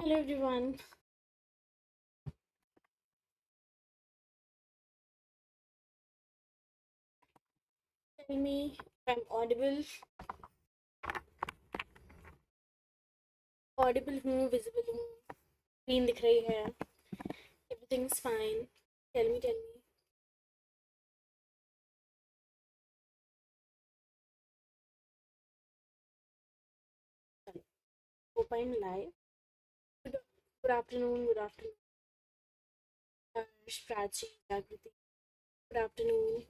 Hello everyone. Tell me if I'm audible. Audible हूँ, visible हूँ, screen दिख रही है. Everything's fine. Tell me. चलो, hope I'm live. Good afternoon. Good afternoon. Harsh, Prachi, Jagriti. Good afternoon.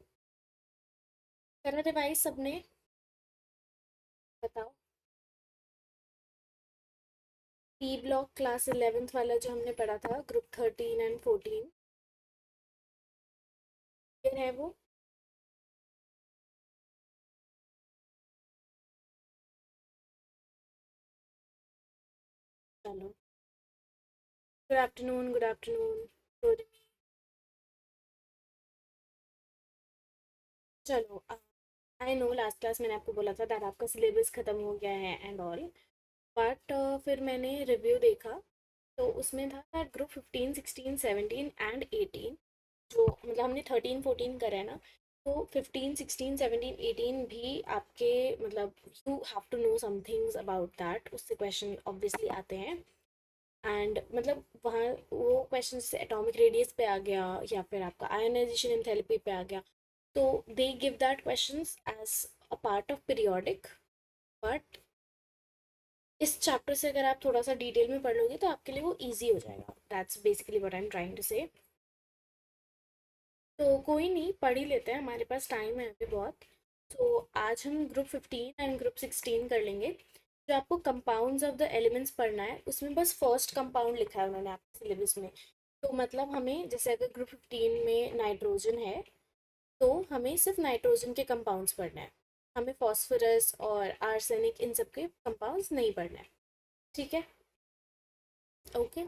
करा revise सबने? बताओ. P block क्लास 11th वाला जो हमने पढ़ा था, ग्रुप 13 एंड 14. फिर है वो. चलो. Good afternoon. Good afternoon. Good. चलो. आई नो लास्ट क्लास मैंने आपको बोला था दैट आपका सिलेबस खत्म हो गया है एंड ऑल. बट फिर मैंने रिव्यू देखा, तो उसमें था दैट ग्रुप 15 16 17 एंड 18, जो मतलब हमने 13 14 करा है ना, तो 15 16 17 18 भी आपके मतलब you have to know some things about that. उससे क्वेश्चन ऑब्वियसली आते हैं. एंड मतलब वहाँ वो क्वेश्चन से एटॉमिक रेडियस पे आ गया या फिर आपका आयोनाइजेशन एंथैल्पी पे आ गया, तो they give that questions as a part of periodic. But इस चैप्टर से अगर आप थोड़ा सा डिटेल में पढ़ लोगे तो आपके लिए वो इजी हो जाएगा. That's basically what I am trying to say. तो कोई नहीं, पढ़ ही लेते हैं, हमारे पास टाइम है अभी बहुत. तो आज हम ग्रुप 15 एंड ग्रुप 16 कर लेंगे. जो आपको कंपाउंड्स ऑफ द एलिमेंट्स पढ़ना है, उसमें बस फर्स्ट कंपाउंड लिखा है उन्होंने आपके सिलेबस में. तो मतलब हमें जैसे अगर ग्रुप 15 में नाइट्रोजन है, तो हमें सिर्फ नाइट्रोजन के कंपाउंड्स पढ़ना है. हमें फॉस्फोरस और आर्सेनिक इन सब के कंपाउंड्स नहीं पढ़ना है. ठीक है. Okay.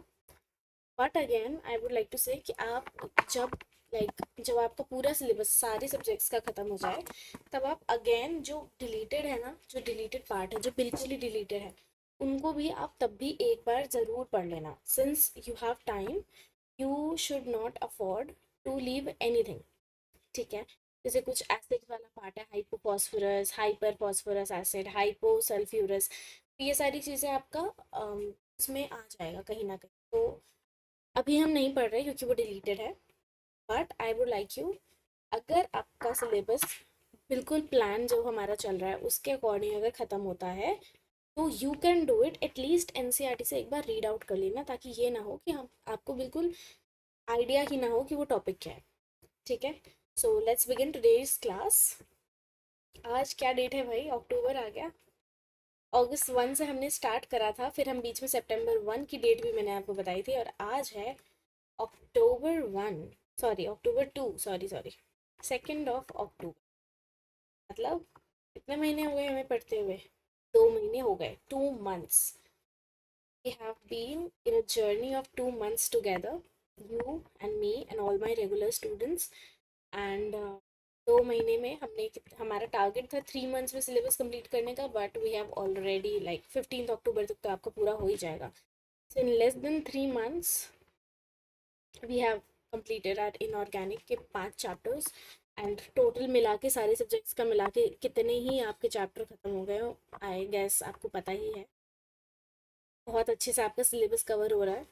But again I would like to say कि आप जब जब आपका पूरा सिलेबस सारे सब्जेक्ट्स का ख़त्म हो जाए, तब आप अगेन जो डिलीटेड है ना, जो डिलीटेड पार्ट है, जो बिल्कुल ही डिलीटेड है, उनको भी आप तब भी एक बार ज़रूर पढ़ लेना. Since you have time, you should not afford to leave anything. ठीक है. जैसे कुछ एसिड वाला पार्ट है, hypophosphorous, hyper phosphorous acid, hyposulphurous, ये सारी चीज़ें आपका उसमें आ जाएगा कहीं ना कहीं. तो अभी हम नहीं पढ़ रहे क्योंकि वो डिलीटेड है. But I would like you, अगर आपका सिलेबस बिल्कुल प्लान जो हमारा चल रहा है उसके अकॉर्डिंग अगर ख़त्म होता है, तो you can do it. At least NCERT से एक बार रीड आउट कर लेना, ताकि ये ना हो कि हम आपको बिल्कुल आइडिया ही ना हो कि वो टॉपिक क्या है. ठीक है. So let's begin today's class. आज क्या डेट है भाई? अक्टूबर आ गया. अगस्त 1 से हमने स्टार्ट करा था, फिर हम बीच में September 1 की डेट भी मैंने आपको बताई थी, और आज है October 1. Sorry, October 2. सॉरी, 2 मतलब कितने महीने हो गए हमें पढ़ते हुए? 2 महीने हो गए. 2 months. We have been in a journey of 2 months together, you and me and all my regular students. And 2 महीने में हमने हमारा टारगेट था 3 मंथ्स में सिलेबस कंप्लीट करने का, but we have already 15 October तक तो आपका पूरा हो ही जाएगा. So in less than 3 months we have completed our inorganic के 5 चैप्टर्स. एंड टोटल मिला के सारे सब्जेक्ट्स का मिला के कितने ही आपके चैप्टर खत्म हो गए हो, आई गेस आपको पता ही है. बहुत अच्छे से आपका सिलेबस कवर हो रहा है.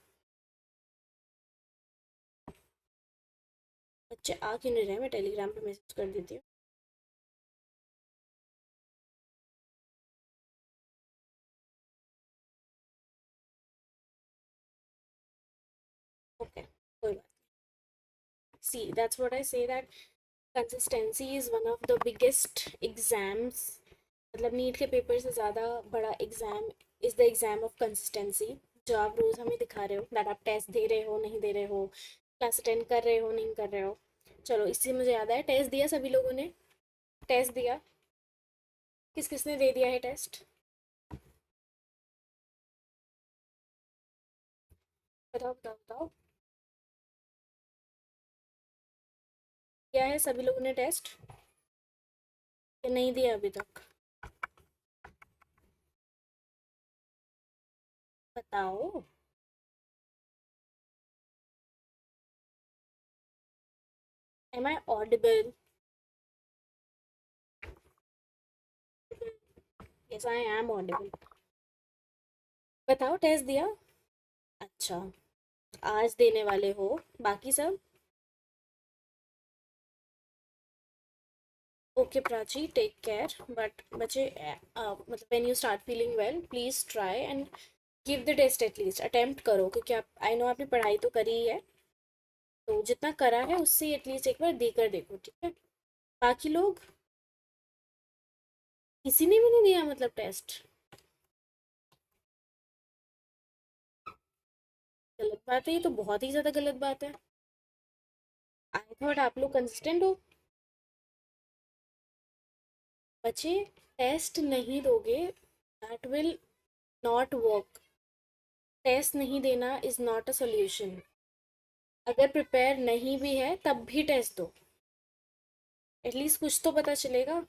बच्चे आ क्यों नहीं रहे? मैं टेलीग्राम पे मैसेज कर देती हूँ. ओके, कोई बात. See that's what I say that consistency is one of the biggest exams. मतलब नीट के पेपर से ज़्यादा बड़ा exam is the exam of consistency. जो आप रोज़ हमें दिखा रहे हो दैट आप टेस्ट दे रहे हो, नहीं दे रहे हो, क्लास अटेंड कर रहे हो, नहीं कर रहे हो. चलो, इससे मुझे याद है, टेस्ट दिया सभी लोगों ने? टेस्ट दिया? किस किस ने दे दिया है टेस्ट? बताओ. क्या है, सभी लोगों ने टेस्ट या नहीं दिया अभी तक? बताओ. Am I audible? Yes I am audible. बताओ, टेस्ट दिया? अच्छा, आज देने वाले हो? बाकी सब? Okay Prachi, take care. But बच्चे, मतलब when you start feeling well please try and give the test, at least attempt करो, क्योंकि आप, आई नो आपने पढ़ाई तो करी ही है, तो जितना करा है उससे एटलीस्ट एक बार देकर देखो, ठीक है? बाकी लोग, किसी ने भी नहीं दिया मतलब टेस्ट? गलत बात है, ये तो बहुत ही ज़्यादा गलत बात है। आई थॉट आप लोग कंसिस्टेंट हो। बच्चे, टेस्ट नहीं दोगे, that will not work. Test नहीं देना इज नॉट अ सोल्यूशन। अगर प्रिपेयर नहीं भी है तब भी टेस्ट दो, एटलीस्ट कुछ तो पता चलेगा।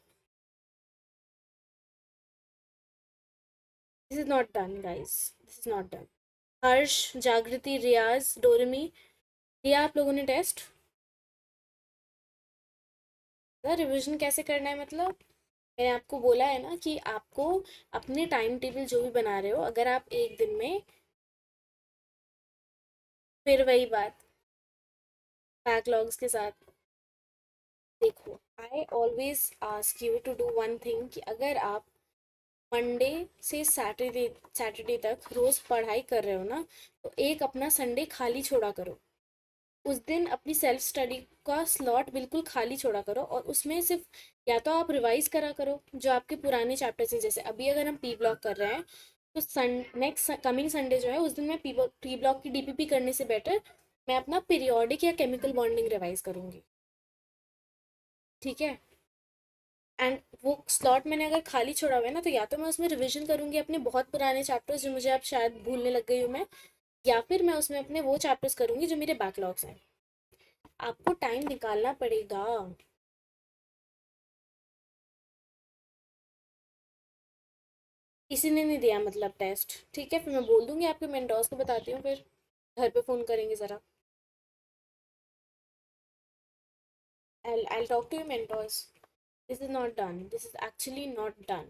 This is not done guys, this is not done. Harsh, Jagriti, Riyaz, डोरमी, दिया आप लोगों ने टेस्ट? रिवीजन कैसे करना है मतलब? मैंने आपको बोला है ना कि आपको अपने टाइम टेबल जो भी बना रहे हो, अगर आप एक दिन में, फिर वही बात बैकलॉग्स के साथ। देखो, I always ask you to do one thing, कि अगर आप मंडे से सैटरडे सैटरडे तक रोज पढ़ाई कर रहे हो ना, तो एक अपना संडे खाली छोड़ा करो। उस दिन अपनी सेल्फ स्टडी का स्लॉट बिल्कुल खाली छोड़ा करो, और उसमें सिर्फ या तो आप रिवाइज करा करो जो आपके पुराने चैप्टर्स हैं। जैसे अभी अगर हम पी ब्लॉक कर रहे हैं, तो नेक्स्ट कमिंग संडे जो है उस दिन मैं पी ब्लॉक की डीपीपी करने से बेटर मैं अपना पीरियोडिक या केमिकल बॉन्डिंग रिवाइज करूंगी, ठीक है? एंड वो स्लॉट मैंने अगर खाली छोड़ा हुआ है ना, तो या तो मैं उसमें रिवीजन करूंगी अपने बहुत पुराने चैप्टर्स जो मुझे अब शायद भूलने लग गई हूँ मैं, या फिर मैं उसमें अपने वो चैप्टर्स करूंगी जो मेरे बैकलॉग्स हैं। आपको टाइम निकालना पड़ेगा। किसी ने नहीं दिया मतलब टेस्ट, ठीक है? फिर मैं बोल दूंगी आपके मेंटोर्स को, बताती हूँ, फिर घर पे फ़ोन करेंगे ज़रा। I'll talk to your mentors. This is not done, this is actually not done.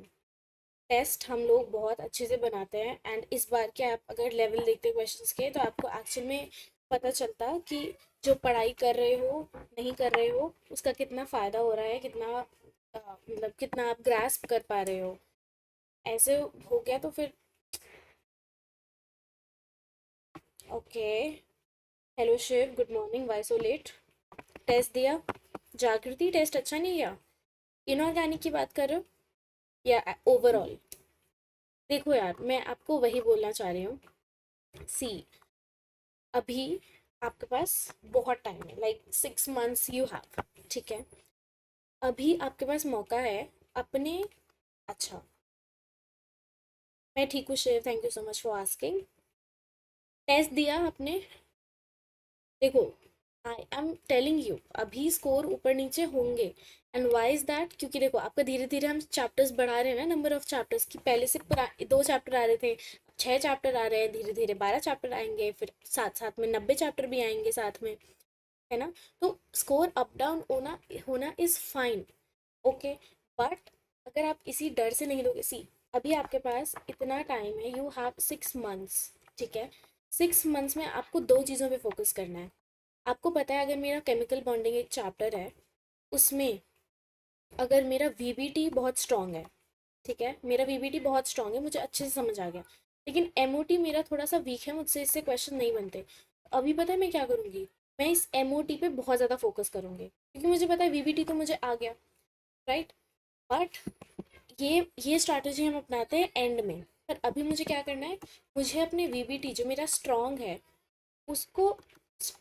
Test हम लोग बहुत अच्छे से बनाते हैं, एंड इस बार के आप अगर लेवल देखते क्वेश्चंस के, तो आपको एक्चुअल में पता चलता कि जो पढ़ाई कर रहे हो, नहीं कर रहे हो, उसका कितना फ़ायदा हो रहा है, कितना मतलब कितना आप ग्रास्प कर पा रहे हो। ऐसे हो गया तो फिर। Okay, hello Shiv, good morning, why so late? Test दिया? जागृति, टेस्ट अच्छा नहीं गया? इनऑर्गेनिक की बात कर रहे हो या ओवरऑल? देखो यार, मैं आपको वही बोलना चाह रही हूँ। सी, अभी आपके पास बहुत टाइम है, लाइक 6 मंथ्स यू हैव, ठीक है? अभी आपके पास मौका है अपने। अच्छा, मैं ठीक हूँ Shiv, thank you so much for asking. Test दिया आपने? देखो, आई एम टेलिंग यू, अभी स्कोर ऊपर नीचे होंगे। And why is that? क्योंकि देखो, आपका धीरे धीरे हम चैप्टर्स बढ़ा रहे हैं ना, नंबर ऑफ चैप्टर्स की। पहले से 2 चैप्टर आ रहे थे, 6 चैप्टर आ रहे हैं, धीरे धीरे 12 चैप्टर आएंगे, फिर साथ साथ में 90 चैप्टर भी आएंगे साथ में, है ना? तो स्कोर अप डाउन होना होना इज फाइन, ओके। बट अगर आप इसी डर से नहीं लोगे, सी, अभी आपके पास इतना टाइम है, यू हैव 6 मंथ्स, ठीक है? 6 मंथ्स में आपको दो चीज़ों पे फोकस करना है। आपको पता है, अगर मेरा केमिकल बॉन्डिंग एक चैप्टर है, उसमें अगर मेरा वीबीटी बहुत स्ट्रांग है, ठीक है, मेरा वीबीटी बहुत स्ट्रांग है, मुझे अच्छे से समझ आ गया, लेकिन एमओटी मेरा थोड़ा सा वीक है, मुझसे इससे क्वेश्चन नहीं बनते, अभी पता है मैं क्या करूँगी? मैं इस एमओटी पे बहुत ज़्यादा फोकस करूँगी, क्योंकि मुझे पता है वीबीटी तो मुझे आ गया, राइट? बट ये स्ट्रैटेजी हम अपनाते हैं एंड में। पर अभी मुझे क्या करना है? मुझे अपने वीबीटी जो मेरा स्ट्रांग है, उसको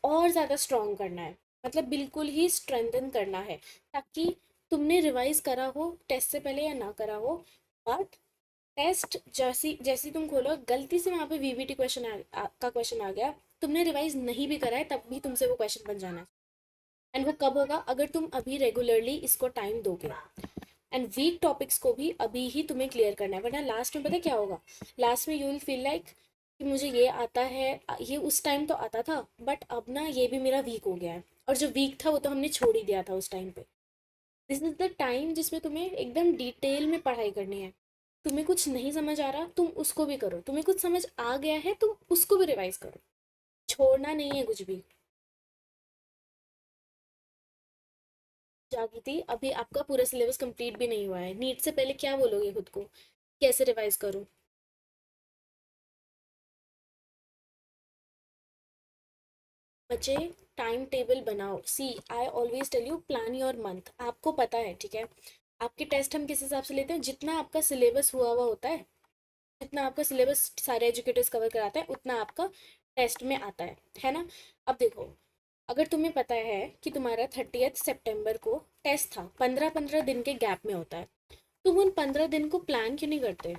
और ज़्यादा स्ट्रॉन्ग करना है, मतलब बिल्कुल ही स्ट्रेंथन करना है, ताकि तुमने रिवाइज करा हो टेस्ट से पहले या ना करा हो, बट टेस्ट जैसी जैसी तुम खोलो, गलती से वहाँ पे वीबीटी क्वेश्चन का क्वेश्चन आ गया, तुमने रिवाइज नहीं भी करा है, तब भी तुमसे वो क्वेश्चन बन जाना है। एंड वो कब होगा? अगर तुम अभी रेगुलरली इसको टाइम दोगे, एंड वीक टॉपिक्स को भी अभी ही तुम्हें क्लियर करना है, वरना लास्ट में पता है क्या होगा? लास्ट में यू विल फील लाइक कि मुझे ये आता है, ये उस टाइम तो आता था, बट अब ना ये भी मेरा वीक हो गया है, और जो वीक था वो तो हमने छोड़ ही दिया था उस टाइम पे। दिस इज द टाइम जिसमें तुम्हें एकदम डिटेल में पढ़ाई करनी है। तुम्हें कुछ नहीं समझ आ रहा, तुम उसको भी करो। तुम्हें कुछ समझ आ गया है, तुम उसको भी रिवाइज करो। छोड़ना नहीं है कुछ भी। जागृति, अभी आपका पूरा सिलेबस कंप्लीट भी नहीं हुआ है, नीट से पहले क्या बोलोगे खुद को? कैसे रिवाइज करूं? बच्चे, टाइम टेबल बनाओ। See, I always tell you, plan your month. आपको पता है, ठीक है? आपके टेस्ट हम किस हिसाब से लेते हैं? जितना आपका सिलेबस हुआ होता है, जितना आपका सिलेबस सारे एजुकेटर्स कवर कराते हैं, उतना आपका टेस्ट में आता है ना? अब देखो, अगर तुम्हें पता है कि तुम्हारा 30 सितंबर को टेस्ट था, 15-15 दिन के गैप में होता है, तुम उन 15 दिन को प्लान क्यों नहीं करते?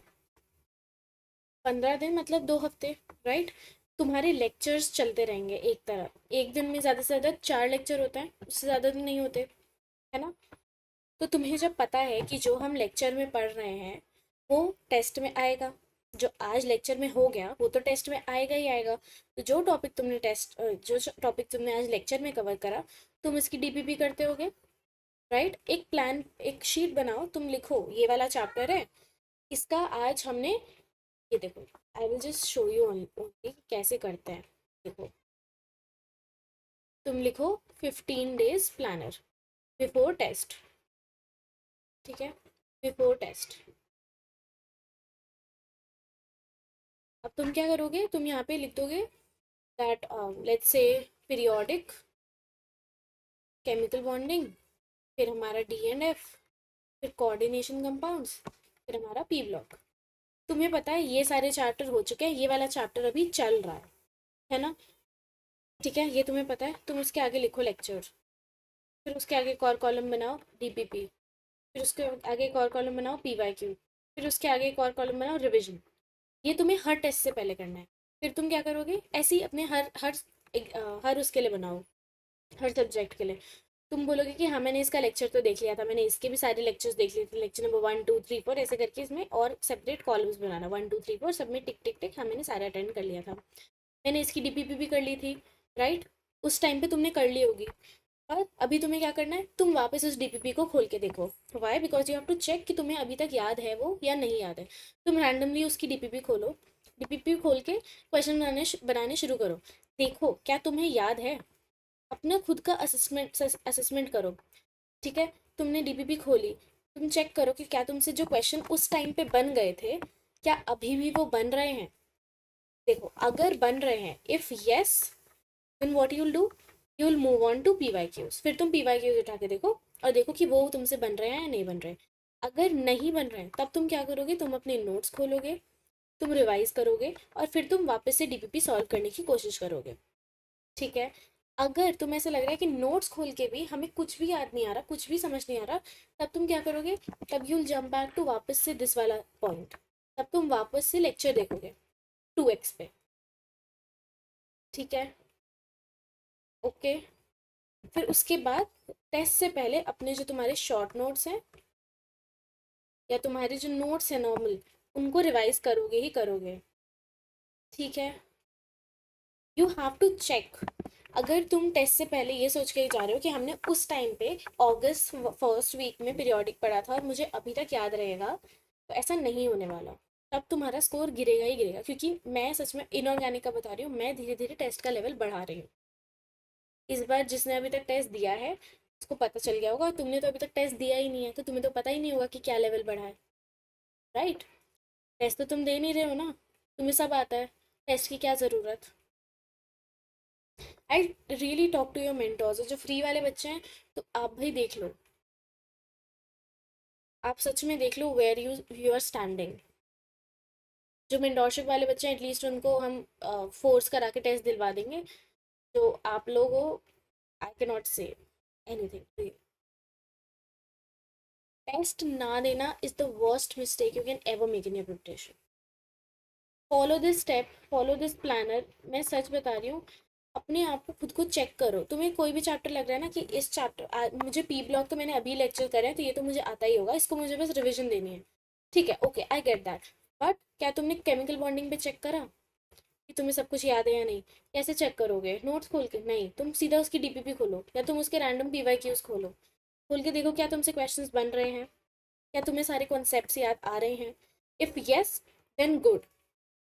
15 दिन मतलब 2 हफ्ते, राइट? तुम्हारे लेक्चर्स चलते रहेंगे एक तरह, एक दिन में ज़्यादा से ज़्यादा 4 लेक्चर होता है, उससे ज़्यादा तो नहीं होते, है ना? तो तुम्हें जब पता है कि जो हम लेक्चर में पढ़ रहे हैं वो टेस्ट में आएगा, जो आज लेक्चर में हो गया वो तो टेस्ट में आएगा ही आएगा। तो जो टॉपिक तुमने आज लेक्चर में कवर करा, तुम इसकी डीपीपी करते होगे, राइट? एक प्लान, एक शीट बनाओ, तुम लिखो ये वाला चैप्टर है, इसका आज हमने, ये देखो, I will just show you only कैसे करते हैं। देखो, तुम लिखो 15 डेज प्लानर बिफोर टेस्ट, ठीक है? Before test. अब तुम क्या करोगे? तुम यहाँ पे लिख दोगे that let's say periodic, chemical bonding, फिर हमारा DNF, फिर कोऑर्डिनेशन कंपाउंड्स, फिर हमारा पी ब्लॉक। तुम्हें पता है ये सारे चैप्टर हो चुके हैं, ये वाला चैप्टर अभी चल रहा है ना? ठीक है, ये तुम्हें पता है। तुम उसके आगे लिखो लेक्चर, फिर उसके आगे एक और कॉलम बनाओ DPP, फिर उसके आगे एक और कॉलम बनाओ PYQ, फिर उसके आगे एक और कॉलम बनाओ रिविजन। ये तुम्हें हर टेस्ट से पहले करना है। फिर तुम क्या करोगे? ऐसे ही अपने हर हर हर उसके लिए बनाओ, हर सब्जेक्ट के लिए। तुम बोलोगे कि हाँ, मैंने इसका लेक्चर तो देख लिया था, मैंने इसके भी सारे लेक्चर्स देख लिए थे, लेक्चर नंबर 1 2 3 4, ऐसे करके इसमें और सेपरेट कॉलम्स बनाना, 1 2 3 4 सब में टिक टिक टिक, हाँ मैंने सारे अटेंड कर लिया था, मैंने इसकी DPP भी कर ली थी, राइट? उस टाइम पे तुमने कर ली होगी। और अभी तुम्हें क्या करना है? तुम वापस उस DPP को खोल के देखो। Why? Because you have to check कि तुम्हें अभी तक याद है वो या नहीं याद है। तुम रैंडमली उसकी DPP खोलो, DPP खोल के क्वेश्चन बनाने शुरू करो। देखो क्या तुम्हें याद है। अपना खुद का असेसमेंट करो, ठीक है? तुमने DPP खोली, तुम चेक करो कि क्या तुमसे जो क्वेश्चन उस टाइम पे बन गए थे, क्या अभी भी वो बन रहे हैं? देखो, अगर बन रहे हैं, if yes, then what you will do, you will move on to PYQs। फिर तुम PYQs उठा के देखो और देखो कि वो तुमसे बन रहे हैं या नहीं बन रहे हैं। अगर नहीं बन रहे हैं, तब तुम क्या करोगे? तुम अपने नोट्स खोलोगे, तुम रिवाइज करोगे और फिर तुम वापस से DPP सॉल्व करने की कोशिश करोगे, ठीक है? अगर तुम्हें ऐसा लग रहा है कि नोट्स खोल के भी हमें कुछ भी याद नहीं आ रहा, कुछ भी समझ नहीं आ रहा, तब तुम क्या करोगे? तब you will jump back to वापस से दिस वाला पॉइंट। तब तुम वापस से लेक्चर देखोगे 2x पे, ठीक है? ओके। फिर उसके बाद टेस्ट से पहले अपने जो तुम्हारे शॉर्ट नोट्स हैं या तुम्हारे जो नोट्स हैं नॉर्मल, उनको रिवाइज करोगे ही करोगे, ठीक है? You have to check. अगर तुम टेस्ट से पहले ये सोच के जा रहे हो कि हमने उस टाइम पे अगस्त फर्स्ट वीक में पीरियोडिक पढ़ा था और मुझे अभी तक याद रहेगा, तो ऐसा नहीं होने वाला। तब तुम्हारा स्कोर गिरेगा ही गिरेगा, क्योंकि मैं सच में इनऑर्गेनिक का बता रही हूँ, मैं धीरे धीरे टेस्ट का लेवल बढ़ा रही हूँ। इस बार जिसने अभी तक टेस्ट दिया है उसको पता चल गया होगा, तुमने तो अभी तक टेस्ट दिया ही नहीं है, तो तुम्हें तो पता ही नहीं होगा कि क्या लेवल बढ़ा है, राइट? टेस्ट तो तुम दे नहीं रहे हो ना, तुम्हें सब आता है, टेस्ट की क्या ज़रूरत? I really talk to your mentors. जो फ्री वाले बच्चे हैं, तो आप भाई देख लो, आप सच में देख लो वेयर यू आर स्टैंडिंग। जो मेंटोरशिप वाले बच्चे हैं, एटलीस्ट उनको हम फोर्स करा के टेस्ट दिलवा देंगे। जो आप लोग हो, I can not say anything. Test ना देना is the worst mistake you can ever make in your preparation. Follow this step, follow this planner. मैं सच बता रही हूँ, अपने आप को खुद को चेक करो। तुम्हें कोई भी चैप्टर लग रहा है ना कि इस चैप्टर, मुझे पी ब्लॉक तो मैंने अभी लेक्चर करे हैं, तो ये तो मुझे आता ही होगा, इसको मुझे बस रिविजन देनी है, ठीक है? Okay, I get that. But क्या तुमने केमिकल बॉन्डिंग पे चेक करा कि तुम्हें सब कुछ याद है या नहीं। कैसे चेक करोगे? नोट्स खोल के नहीं, तुम सीधा उसकी डीपीपी खोलो या तुम उसके रैंडम पीवाईक्यूज खोलो, खोल के देखो क्या तुमसे क्वेश्चंस बन रहे हैं, क्या तुम्हें सारे कॉन्सेप्ट्स याद आ रहे हैं। If yes, then good,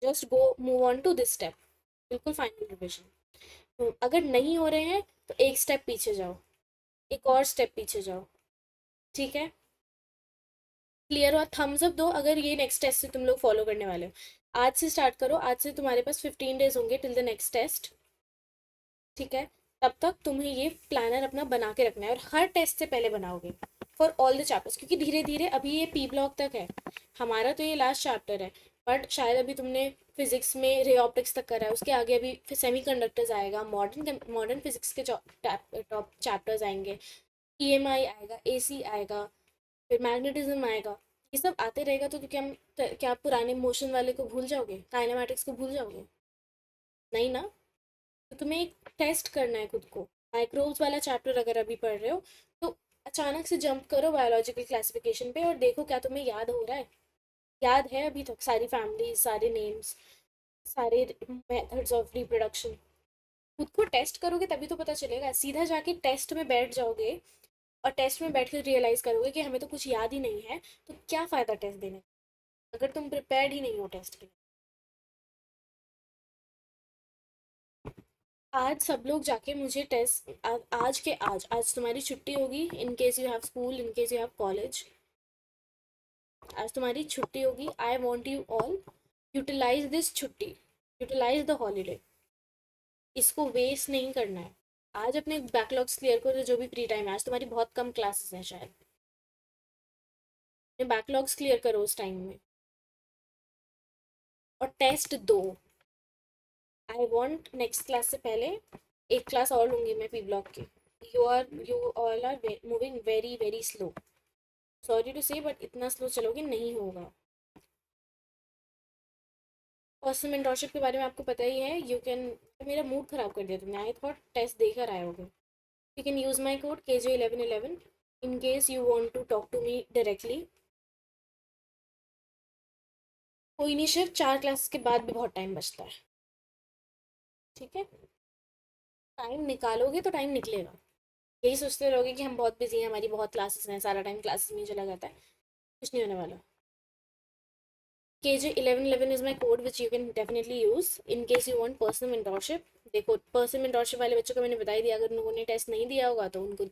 just go move on to this step, बिल्कुल फाइनल रिविजन। तो अगर नहीं हो रहे हैं तो एक स्टेप पीछे जाओ, एक और स्टेप पीछे जाओ, ठीक है। क्लियर हुआ? थम्स अप दो अगर ये नेक्स्ट टेस्ट से तुम लोग फॉलो करने वाले हो। आज से स्टार्ट करो, आज से तुम्हारे पास 15 डेज होंगे टिल द नेक्स्ट टेस्ट, ठीक है। तब तक तुम्हें ये प्लानर अपना बना के रखना है और हर टेस्ट से पहले बनाओगे फॉर ऑल द चैप्टर्स, क्योंकि धीरे धीरे अभी ये पी ब्लॉक तक है, हमारा तो ये लास्ट चैप्टर है, बट शायद अभी तुमने फिजिक्स में रे ऑप्टिक्स तक करा है, उसके आगे अभी फिर सेमी कंडक्टर्स आएगा, मॉडर्न फिजिक्स के टॉप चैप्टर्स आएंगे, ईएमआई आएगा, एसी आएगा, फिर मैग्नेटिज्म आएगा। ये सब आते रहेगा तो क्या आप पुराने मोशन वाले को भूल जाओगे, काइनेमैटिक्स को भूल जाओगे? नहीं ना। तो तुम्हें एक टेस्ट करना है खुद को। माइक्रोब्स वाला चैप्टर अगर अभी पढ़ रहे हो तो अचानक से जंप करो बायोलॉजिकल क्लासिफिकेशन पे और देखो क्या तुम्हें याद हो रहा है। याद है अभी तक सारी फैमिलीज, सारे नेम्स, सारे मेथड्स ऑफ रिप्रोडक्शन? खुद को टेस्ट करोगे तभी तो पता चलेगा। सीधा जाके टेस्ट में बैठ जाओगे और टेस्ट में बैठ कर रियलाइज करोगे कि हमें तो कुछ याद ही नहीं है, तो क्या फ़ायदा टेस्ट देने का, अगर तुम प्रिपेयर्ड ही नहीं हो टेस्ट के लिए। आज सब लोग जाके मुझे टेस्ट आज के आज तुम्हारी छुट्टी होगी, in case you have school, in case you have college, आज तुम्हारी छुट्टी होगी। I want you all utilize this छुट्टी, यूटिलाइज द हॉलीडे, इसको वेस्ट नहीं करना है। आज अपने बैकलॉग्स क्लियर करो, जो भी फ्री टाइम है, आज तुम्हारी बहुत कम क्लासेस हैं शायद, अपने बैकलॉग्स क्लियर करो उस टाइम में और टेस्ट दो। आई वॉन्ट नेक्स्ट क्लास से पहले एक क्लास और लूंगी मैं पी ब्लॉक की। You all are moving very very slow, sorry to say, but इतना स्लो चलोगे नहीं होगा। पर्सनल मेंटोरशिप के बारे में आपको पता ही है। यू कैन, मेरा मूड खराब कर दिया तुमने, आई थॉट टेस्ट देकर आए होगे। You can use my code KJ1111 in case you want to talk to me directly. कोई नहीं, सिर्फ 4 क्लासेस के बाद भी बहुत टाइम बचता है, ठीक है। टाइम निकालोगे तो टाइम निकलेगा। यही सोचते रहोगे कि हम बहुत बिजी हैं, हमारी बहुत क्लासेस हैं, सारा टाइम क्लासेस में ही चला जाता है, कुछ नहीं होने वाला। KJ1111 is my code which you can definitely use in case you want personal mentorship। देखो पर्सनल मेंटोरशिप वाले बच्चों को मैंने बता ही दिया, अगर उन्होंने टेस्ट नहीं दिया होगा तो उनको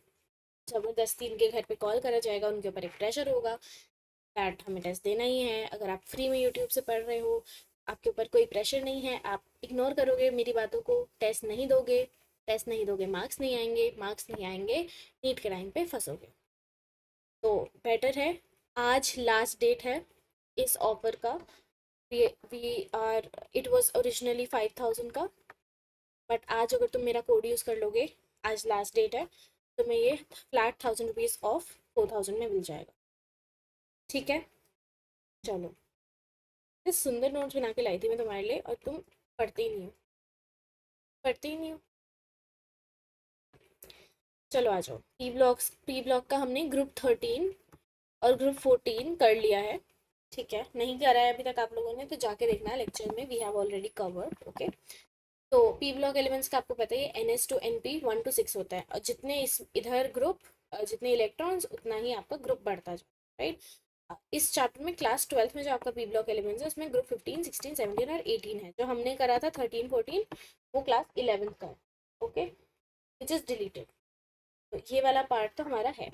ज़बरदस्ती इनके घर पे कॉल करा जाएगा, उनके ऊपर एक प्रेशर होगा दैट हमें टेस्ट देना ही है। अगर आप फ्री में यूट्यूब से पढ़ रहे हो, आपके ऊपर कोई प्रेशर नहीं है, आप इग्नोर करोगे मेरी बातों को, टेस्ट नहीं दोगे, टेस्ट नहीं दोगे, मार्क्स नहीं आएंगे, मार्क्स नहीं आएंगे, नीट के टाइम पे फंसोगे। तो बेटर है, आज लास्ट डेट है इस ऑफर का। We are, it was originally 5000 का, बट आज अगर तुम मेरा कोड यूज़ कर लोगे, आज लास्ट डेट है, तुम्हें ये फ्लैट 1000 रुपीज़ ऑफ 4000 में मिल जाएगा, ठीक है। चलो, इतने सुंदर नोट्स बना के लाई थी मैं तुम्हारे लिए और तुम पढ़ते ही नहीं हो, पढ़ते ही नहीं हो। चलो आ जाओ। पी ब्लॉक का हमने ग्रुप 13 और ग्रुप 14 कर लिया है, ठीक है। नहीं करा है अभी तक आप लोगों ने तो जाके देखना है लेक्चर में, we have already covered, okay. तो पी ब्लॉक एलिमेंट्स का आपको पता ही है, NS to NP 1 to 6 होता है, और जितने इस इधर ग्रुप, जितने इलेक्ट्रॉन्स उतना ही आपका ग्रुप बढ़ता जाए, राइट। इस चैप्टर में क्लास 12th में जो आपका पी ब्लॉक एलिमेंट्स है उसमें ग्रुप 15, 16, 17 और 18 है। जो हमने करा था 13, 14 वो क्लास 11th का है, ओके, विच इज डिलीटेड। तो ये वाला पार्ट तो हमारा है।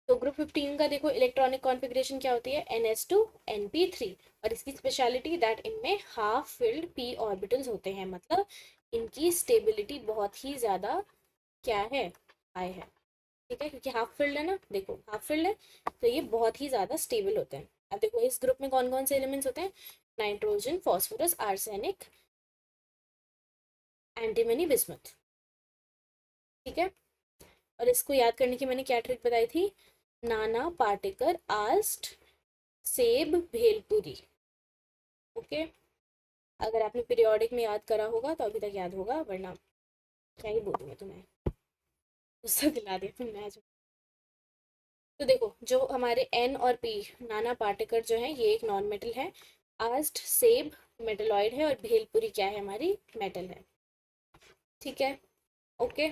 तो ग्रुप 15 का देखो, इलेक्ट्रॉनिक कॉन्फ़िगरेशन क्या होती है, NS2 NP3, और इसकी स्पेशलिटी दैट इनमें हाफ फिल्ड p ऑर्बिटल्स होते हैं, मतलब इनकी स्टेबिलिटी बहुत ही ज़्यादा क्या है, हाई है, ठीक है, क्योंकि हाफ फिल्ड है ना, देखो हाफ फिल्ड है तो ये बहुत ही ज़्यादा स्टेबल होते हैं। अब देखो इस ग्रुप में कौन कौन से एलिमेंट्स होते हैं, nitrogen, phosphorus, arsenic, antimony, bismuth, ठीक है। और इसको याद करने की मैंने क्या ट्रिक बताई थी, नाना पाटेकर आस्ट सेब भेलपुरी, ओके। अगर आपने पीरियोडिक में याद करा होगा तो अभी तक याद होगा, वरना क्या ही बोलूँ मैं तुम्हें, गुस्सा दिला दिया तुमने आज। तो देखो जो हमारे N और P, नाना पाटेकर जो है ये एक नॉन मेटल है, आस्ट सेब मेटलॉइड है और भेलपुरी क्या है, हमारी मेटल है। ठीक है, ओके,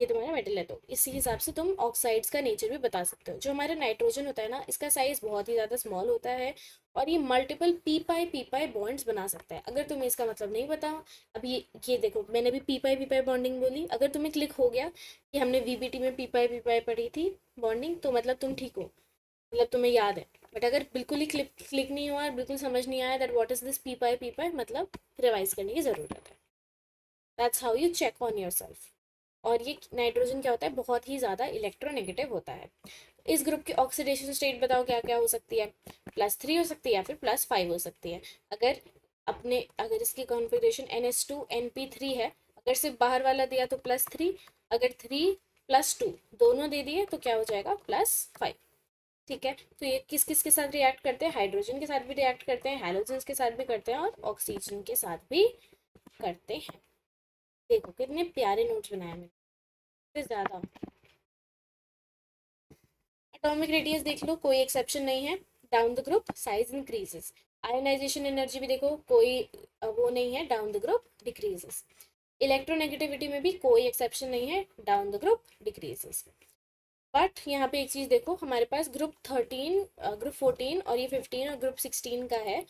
ये तुम्हारा मेटल है। तो इसी हिसाब से तुम ऑक्साइड्स का नेचर भी बता सकते हो। जो हमारा नाइट्रोजन होता है ना, इसका साइज बहुत ही ज़्यादा स्मॉल होता है और ये मल्टीपल पी पाई बॉन्ड्स बना सकता है। अगर तुम्हें इसका मतलब नहीं पता, अब ये देखो, मैंने भी पी पाई बॉन्डिंग बोली, अगर तुम्हें क्लिक हो गया कि हमने वीबीटी में पी पाई पढ़ी थी बॉन्डिंग, तो मतलब तुम ठीक हो, मतलब तुम्हें याद है। बट अगर बिल्कुल ही क्लिक नहीं हुआ, बिल्कुल समझ नहीं आया दैट व्हाट इज दिस पी पाई, मतलब रिवाइज करने की ज़रूरत है। That's how you check on yourself. और ये नाइट्रोजन क्या होता है, बहुत ही ज़्यादा इलेक्ट्रोनेगेटिव होता है। इस ग्रुप की ऑक्सीडेशन स्टेट बताओ क्या क्या हो सकती है। +3 हो सकती है या फिर +5 हो सकती है। अगर इसकी कॉन्फ़िगरेशन NH2 NP3 है, अगर सिर्फ बाहर वाला दिया तो +3, अगर 3 + 2 दोनों दे दिए तो क्या हो जाएगा, +5। ठीक है, तो ये किस किस के साथ रिएक्ट करते हैं, हाइड्रोजन के साथ भी रिएक्ट करते हैं, हैलोजन के साथ भी करते हैं और ऑक्सीजन के साथ भी करते हैं। देखो कितने प्यारे नोट्स बनाए मैंने, इससे ज़्यादा। एटॉमिक रेडियस देख लो, कोई एक्सेप्शन नहीं है। Down the group size increases. Ionisation energy भी देखो, कोई वो नहीं है, down the group decreases. Electronegativity में भी कोई एक्सेप्शन नहीं है, down the group decreases. But यहाँ पे एक चीज़ देखो, हमारे पास ग्रुप 14 और ये 15 और ग्रुप 16 का है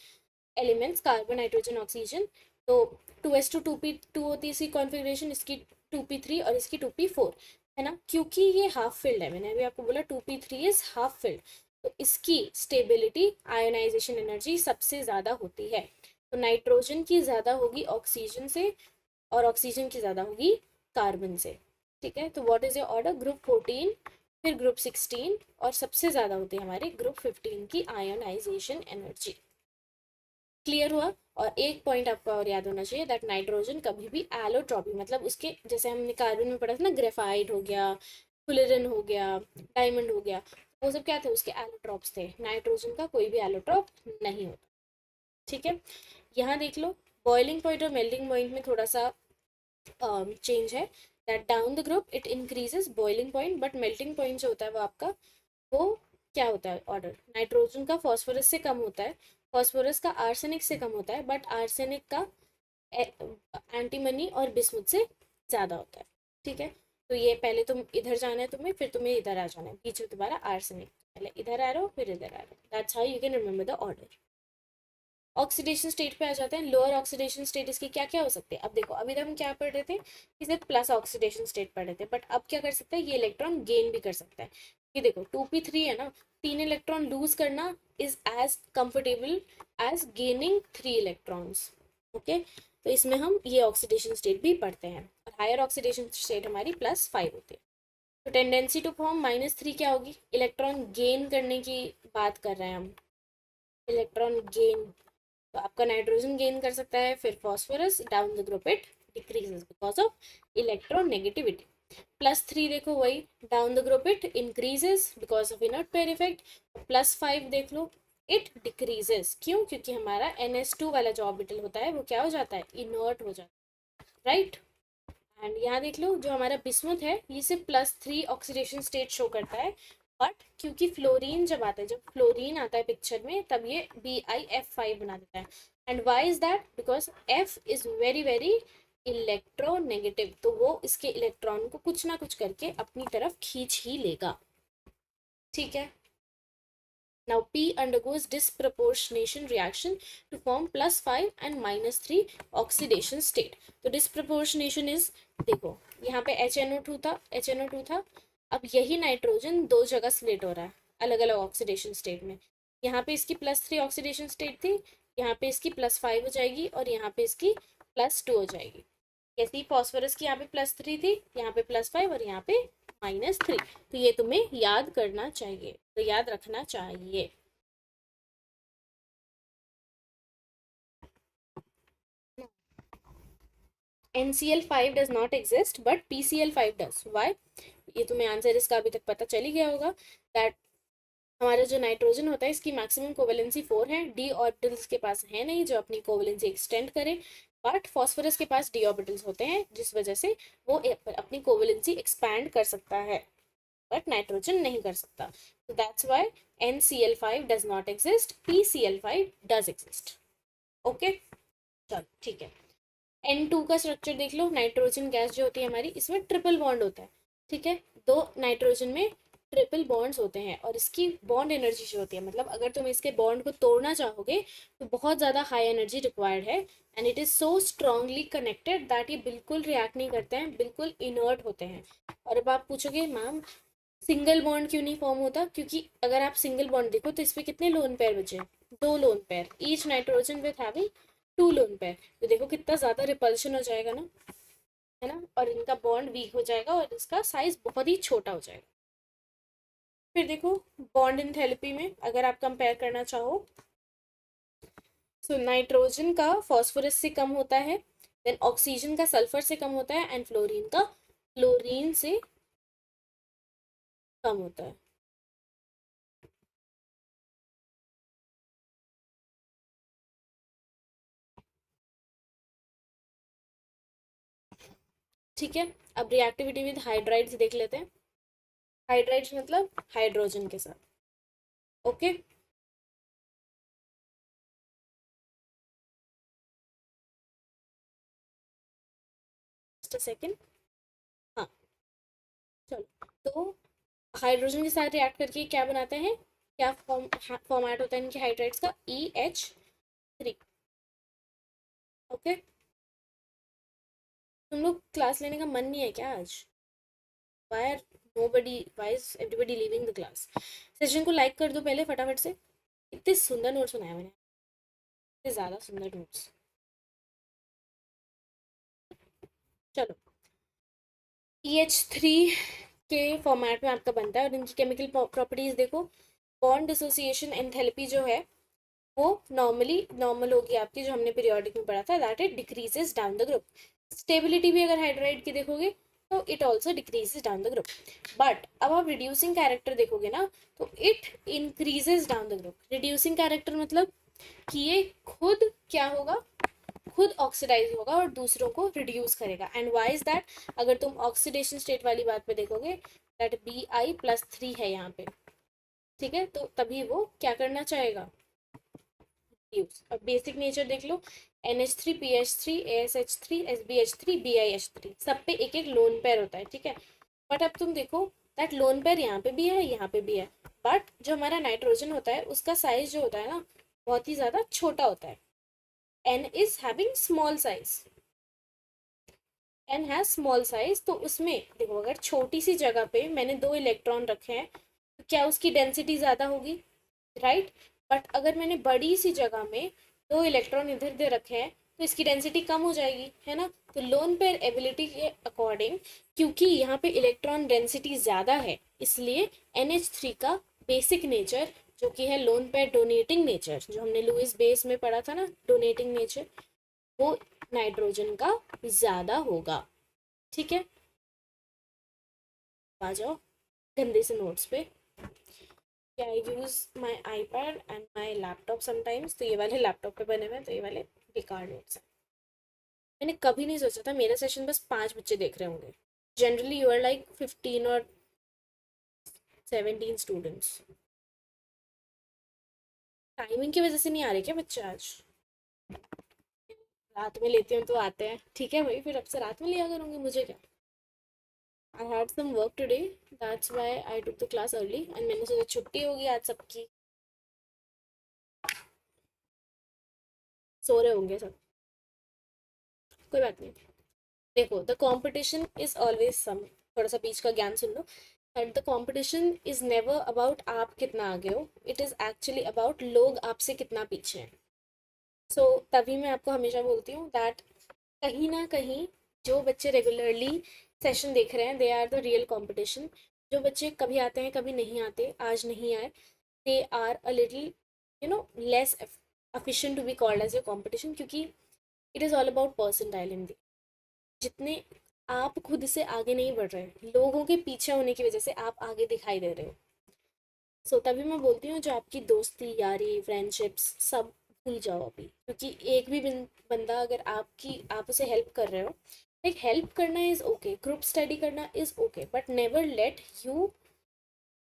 एलिमेंट्स, कार्बन नाइट्रोजन ऑक्सीजन। तो 2s2 2p2 होती है इसकी कॉन्फ़िगरेशन, इसकी 2p3 और इसकी 2p4 है ना, क्योंकि ये हाफ फिल्ड है, मैंने अभी आपको बोला 2p3 इज हाफ फिल्ड, तो इसकी स्टेबिलिटी, आयोनाइजेशन एनर्जी सबसे ज़्यादा होती है। तो नाइट्रोजन की ज़्यादा होगी ऑक्सीजन से और ऑक्सीजन की ज़्यादा होगी कार्बन से। ठीक है, तो what is your order, group 14, फिर ग्रुप 16 और सबसे ज़्यादा होती है हमारे ग्रुप 15 की आयोनाइजेशन एनर्जी। क्लियर हुआ। और एक पॉइंट आपको और याद होना चाहिए, दैट नाइट्रोजन कभी भी एलोट्रॉपी, मतलब उसके जैसे हमने कार्बन में पढ़ा था ना, ग्रेफाइट हो गया, फुलेरन हो गया, डायमंड हो गया, वो सब क्या थे, उसके एलोट्रॉप्स थे। नाइट्रोजन का कोई भी एलोट्रॉप नहीं होता। ठीक है, यहाँ देख लो, बॉइलिंग पॉइंट और मेल्टिंग पॉइंट में थोड़ा सा चेंज है। That down the group it increases boiling point, but melting point जो होता है वो आपका, वो क्या होता है ऑर्डर, नाइट्रोजन का फॉस्फोरस से कम होता है, फॉस्फोरस का आर्सेनिक से कम होता है, बट आर्सेनिक का एंटीमनी और बिस्मुथ से ज़्यादा होता है। ठीक है, तो ये पहले तुम इधर जाना है तुम्हें, फिर तुम्हें इधर आ जाना है, बीच में तुम्हारा आर्सेनिक, पहले इधर आ रहा हो फिर इधर आ रहा हो। That's how you can remember the order. Oxidation state पे आ जाते हैं। लोअर ऑक्सीडेशन स्टेट इसकी क्या क्या हो सकते हैं, अब देखो, अभी तक हम क्या पढ़ रहे थे, इसे प्लस ऑक्सीडेशन स्टेट पढ़ रहे थे, बट अब क्या कर सकते हैं, ये इलेक्ट्रॉन गेन भी कर सकता है। ये देखो 2p3 है ना, 3 इलेक्ट्रॉन लूज करना is as comfortable as gaining 3 electrons. Okay, तो इसमें हम ये ऑक्सीडेशन स्टेट भी पढ़ते हैं। और हायर ऑक्सीडेशन स्टेट हमारी +5 होती है। तो टेंडेंसी टू फॉर्म -3 क्या होगी, इलेक्ट्रॉन गेन करने की बात कर रहे हैं हम, इलेक्ट्रॉन गेन। तो आपका नाइट्रोजन गेन कर सकता है, फिर phosphorus, down the group it decreases because of electronegativity. +3 देखो वही, down the group it increases because of inert pair effect. +5 देख लो, इट डिक्रीजेस, क्यों, क्योंकि हमारा NH2 वाला जो ऑर्बिटल होता है वो क्या हो जाता है, इनर्ट हो जाता है, राइट। एंड यहाँ देख लो, जो हमारा बिस्मुथ है ये सिर्फ +3 ऑक्सीडेशन स्टेट शो करता है, बट क्योंकि फ्लोरीन जब आता है, जब फ्लोरीन आता है पिक्चर में, तब ये BiF5 बना देता है। And why is that, because F is very very electronegative, तो वो इसके इलेक्ट्रॉन को कुछ ना कुछ करके अपनी तरफ खींच ही लेगा। ठीक है, now P undergoes disproportionation reaction to form +5 and -3 oxidation state. तो disproportionation is, देखो यहाँ पे HNO2 था, अब यही नाइट्रोजन दो जगह स्प्लिट हो रहा है अलग अलग ऑक्सीडेशन स्टेट में। यहाँ पे इसकी +3 ऑक्सीडेशन स्टेट थी, यहाँ पे इसकी +5 हो जाएगी और यहाँ पे इसकी +2 हो जाएगी। कैसी, फॉस्फोरस की यहाँ पे +3 थी, यहाँ पे +5 और यहाँ पे -3। तो ये तुम्हें याद करना चाहिए, तो याद रखना चाहिए। NCl5 does not exist but PCl5 does, why, ये तुम्हें आंसर इसका अभी तक पता चल ही गया होगा, दैट हमारा जो नाइट्रोजन होता है इसकी मैक्सिमम कोवेलेंसी 4 है, डी ऑर्बिटल्स के पास है नहीं जो अपनी कोवेलेंसी एक्सटेंड करे, बट फॉस्फोरस के पास डी ऑर्बिटल्स होते हैं जिस वजह से वो अपनी कोवेलेंसी एक्सपैंड कर सकता है, बट नाइट्रोजन नहीं कर सकता। So that's why NCl5 does not exist, PCl5 does exist. Okay, चलो ठीक है। N2 का स्ट्रक्चर देख लो, नाइट्रोजन गैस जो होती है हमारी, इसमें ट्रिपल बॉन्ड होता है, ठीक है, दो नाइट्रोजन में ट्रिपल बॉन्ड्स होते हैं, और इसकी बॉन्ड एनर्जी जो होती है, मतलब अगर तुम इसके बॉन्ड को तोड़ना चाहोगे तो बहुत ज़्यादा हाई एनर्जी रिक्वायर्ड है, and it is so strongly connected that ये बिल्कुल रिएक्ट नहीं करते हैं, बिल्कुल इनर्ट होते हैं। और अब आप पूछोगे मैम सिंगल बॉन्ड क्यों नहीं फॉर्म होता, क्योंकि अगर आप सिंगल बॉन्ड देखो तो इस पे कितने लोन पेयर बचे, दो lone pair, each nitrogen with having two lone pair, तो देखो कितना ज़्यादा रिपल्शन हो जाएगा ना, है ना, और इनका बॉन्ड वीक हो जाएगा और इसका साइज बहुत ही छोटा हो जाएगा। फिर देखो बॉन्ड एंथैल्पी में अगर आप कंपेयर करना चाहो, सो नाइट्रोजन का फॉस्फोरस से कम होता है, देन ऑक्सीजन का सल्फर से कम होता है, एंड फ्लोरीन का क्लोरीन से कम होता है। ठीक है, अब रिएक्टिविटी विद हाइड्राइड्स देख लेते हैं। हाइड्राइड्स मतलब हाइड्रोजन के साथ। Okay, just a second. हाँ, चलो, तो हाइड्रोजन के साथ रिएक्ट करके क्या बनाते हैं, क्या फॉर्मेट होता है इनके हाइड्राइड्स का, EH3। ओके, तुम लोग क्लास लेने का मन नहीं है क्या आज? Why are nobody, why is everybody leaving the class? Session को लाइक कर दो पहले फटाफट से। इतने सुंदर नोट्स बनाए मैंने, इतने ज़्यादा सुंदर नोट्स। चलो, EH3 के फॉर्मेट में आपका बनता है, और इनकी केमिकल प्रॉपर्टीज देखो। बॉन्ड डिसोसिएशन एंथैल्पी जो है वो नॉर्मली नॉर्मल होगी आपकी, जो हमने पीरियोडिक में पढ़ा था, that it decreases down the group. Stability भी अगर हाइड्राइड की देखोगे तो it also decreases down the group, but अब आप रिड्यूसिंग कैरेक्टर देखोगे ना, तो it increases down the group. Reducing character मतलब कि ये खुद क्या होगा, खुद ऑक्सीडाइज होगा और दूसरों को रिड्यूस करेगा। एंड वाई इज दैट, अगर तुम ऑक्सीडेशन स्टेट वाली बात पे देखोगे, दैट Bi+3 है यहाँ पे, ठीक है, तो तभी वो क्या करना चाहेगा, यूज। अब बेसिक नेचर देख लो, NH3, PH3, ASH3, SbH3, BiH3, सब पे एक एक लोन पेयर होता है, ठीक है, बट अब तुम देखो दैट लोन पेयर यहाँ पे भी है, यहाँ पे भी है, बट जो हमारा नाइट्रोजन होता है उसका साइज जो होता है ना, बहुत ही ज़्यादा छोटा होता है। N is having small size, N has small size, तो उसमें देखो अगर छोटी सी जगह पे मैंने दो इलेक्ट्रॉन रखे हैं तो क्या उसकी डेंसिटी ज़्यादा होगी, राइट, बट अगर मैंने बड़ी सी जगह में दो इलेक्ट्रॉन इधर उधर रखे हैं तो इसकी डेंसिटी कम हो जाएगी, है ना। तो लोन पेयर एबिलिटी के अकॉर्डिंग, क्योंकि यहाँ पे इलेक्ट्रॉन डेंसिटी ज़्यादा है, इसलिए NH3 का बेसिक नेचर जो कि है लोन पेयर डोनेटिंग नेचर, जो हमने लुइस बेस में पढ़ा था ना, डोनेटिंग नेचर, वो नाइट्रोजन का ज़्यादा होगा, ठीक है। आ जाओ गंदे से नोट्स पे। I use my iPad and my laptop sometimes, तो ये वाले लैपटॉप पे बने हुए हैं, तो ये वाले बेकार नोट्स हैं। मैंने कभी नहीं सोचा था मेरा सेशन बस 5 बच्चे देख रहे होंगे, जनरली यू आर लाइक 15 और 17 स्टूडेंट्स। टाइमिंग की वजह से नहीं आ रहे क्या बच्चे आज? रात में लेती हूँ तो आते हैं, ठीक है भाई, फिर अब से रात में लिया करूँगी, मुझे क्या। I had some work today, that's why I took the class early, and मैंने सोचा छुट्टी होगी आज सबकी, सो रहे होंगे सब, कोई बात नहीं। देखो the competition is always some, थोड़ा सा बीच का ज्ञान सुन लो, and the competition is never about आप कितना आगे हो, इट इज़ एक्चुअली अबाउट लोग आपसे कितना पीछे हैं। सो तभी मैं आपको हमेशा बोलती हूँ दैट कहीं ना कहीं जो बच्चे रेगुलरली सेशन देख रहे हैं, they are the real competition. जो बच्चे कभी आते हैं कभी नहीं आते, आज नहीं आए, they are a little less efficient to be called as a competition, क्योंकि it is all about percentile in, जितने आप खुद से आगे नहीं बढ़ रहे, लोगों के पीछे होने की वजह से आप आगे दिखाई दे रहे हो। तभी मैं बोलती हूँ जो आपकी दोस्ती यारी फ्रेंडशिप्स सब भूल जाओ अभी, क्योंकि एक भी बंदा अगर आप उसे हेल्प कर रहे हो, लाइक हेल्प करना इज ओके, ग्रुप स्टडी करना is okay, but never let you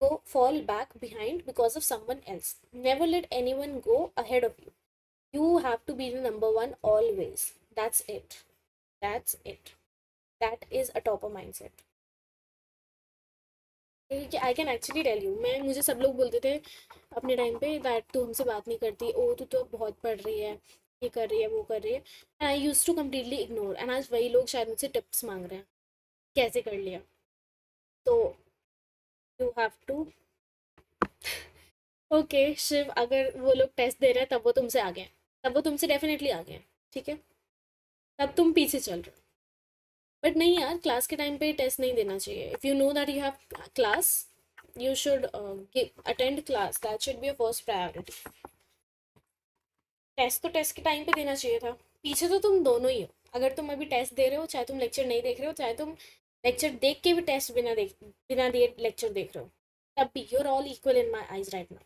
go fall back behind because of someone else, never let anyone go ahead of you, You have to be the number one always. That's it. That's it. That is a topper mindset. I can actually tell you, मैं मुझे सब लोग बोलते थे अपने time पे that तू हमसे बात नहीं करती, ओ तू तो बहुत पढ़ रही है, ये कर रही है, वो कर रही है, and I use to completely ignore, and आज वही लोग शायद मुझसे टिप्स मांग रहे हैं कैसे कर लिया। तो you have to, okay Shiv, अगर वो लोग टेस्ट दे रहे हैं तब वो तुमसे आगे हैं, तब वो तुमसे डेफिनेटली आगे हैं, ठीक है, तब तुम पीछे चल रहे हो। बट नहीं यार, क्लास के टाइम पे टेस्ट नहीं देना चाहिए। If you know that you have class, you should attend class. That should be your first priority. Test तो टेस्ट के टाइम पे देना चाहिए था। पीछे तो तुम दोनों ही हो। अगर तुम अभी टेस्ट दे रहे हो, चाहे तुम लेक्चर नहीं देख रहे हो, चाहे तुम लेक्चर देख के भी टेस्ट बिना दिए लेक्चर देख रहे हो, तब भी you are all equal in my eyes right now.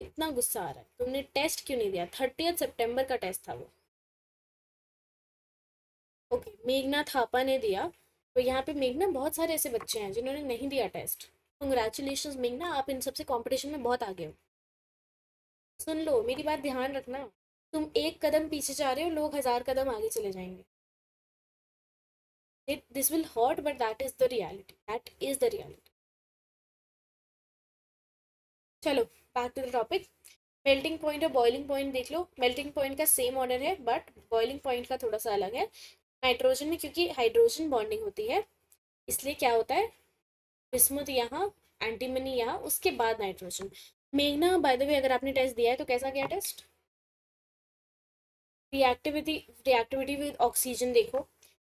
इतना गुस्सा आ रहा है, तुमने टेस्ट क्यों नहीं दिया? 30 सितंबर का टेस्ट था वो। ओके, मेघना थापा ने दिया। तो यहाँ पे मेघना, बहुत सारे ऐसे बच्चे हैं जिन्होंने नहीं दिया टेस्ट। कंग्रेचुलेशन मेघना, आप इन सबसे कंपटीशन में बहुत आगे हो। सुन लो, मेरी बात ध्यान रखना। तुम एक कदम पीछे जा रहे हो, लोग 1000 कदम आगे चले जाएंगे। This will hurt, but that is the reality, that is the reality. चलो, back to the topic. Melting point और बॉइलिंग पॉइंट देख लो। मेल्टिंग पॉइंट का सेम ऑर्डर है, बट बॉइलिंग पॉइंट का थोड़ा सा अलग है। नाइट्रोजन में क्योंकि हाइड्रोजन बॉन्डिंग होती है, इसलिए क्या होता है, बिस्मुथ यहाँ, एंटीमनी यहाँ, उसके बाद नाइट्रोजन। मेघना, बाय द वे, अगर आपने टेस्ट दिया है तो कैसा गया test? Reactivity, reactivity with oxygen देखो।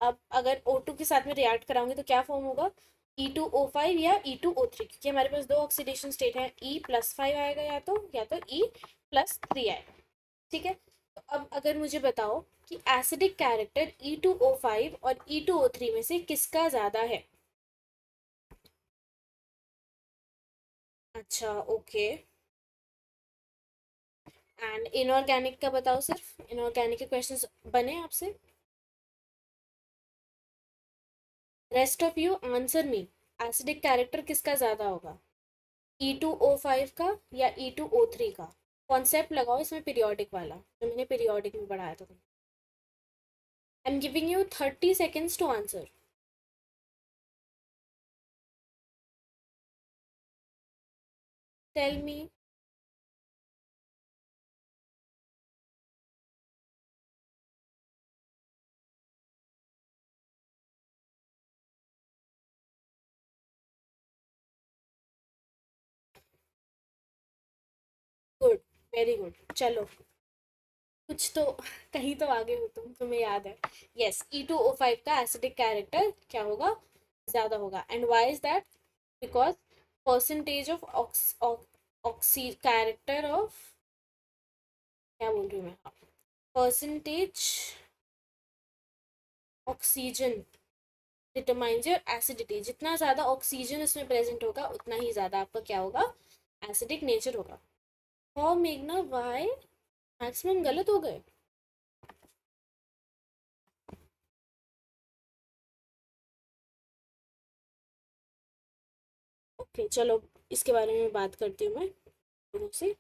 अब अगर O2 के साथ में रिएक्ट कराऊंगे तो क्या फॉर्म होगा? E2O5 या E2O3, क्योंकि हमारे पास दो ऑक्सीडेशन स्टेट है, E+5 आएगा या तो E+3 आएगा, ठीक है। तो अब अगर मुझे बताओ कि एसिडिक कैरेक्टर E2O5 और E2O3 में से किसका ज्यादा है? अच्छा, ओके। एंड इनऑर्गेनिक का बताओ, सिर्फ इनऑर्गेनिक के क्वेश्चंस बने आपसे? Rest of you answer me, acidic character किसका ज्यादा होगा? E2O5 का या E2O3 का? कॉन्सेप्ट लगाओ इसमें, पीरियोडिक वाला जो मैंने पीरियोडिक में पढ़ाया था। I am giving you 30 seconds to answer. Tell me. Good, very good. चलो, कुछ तो कहीं तो आगे हो तुम, तुम्हें याद है। यस, E2O5 का एसिडिक कैरेक्टर क्या होगा? ज्यादा होगा। And why is that? Because percentage of oxy character of, क्या बोल रही हूँ मैं, percentage oxygen determines your acidity. जितना ज़्यादा ऑक्सीजन इसमें प्रेजेंट होगा, उतना ही ज़्यादा आपका क्या होगा? एसिडिक नेचर होगा। और मेघना, वाई मैक्सिमम गलत हो गए? ओके चलो, इसके बारे में बात करती हूँ मैं लोगों से।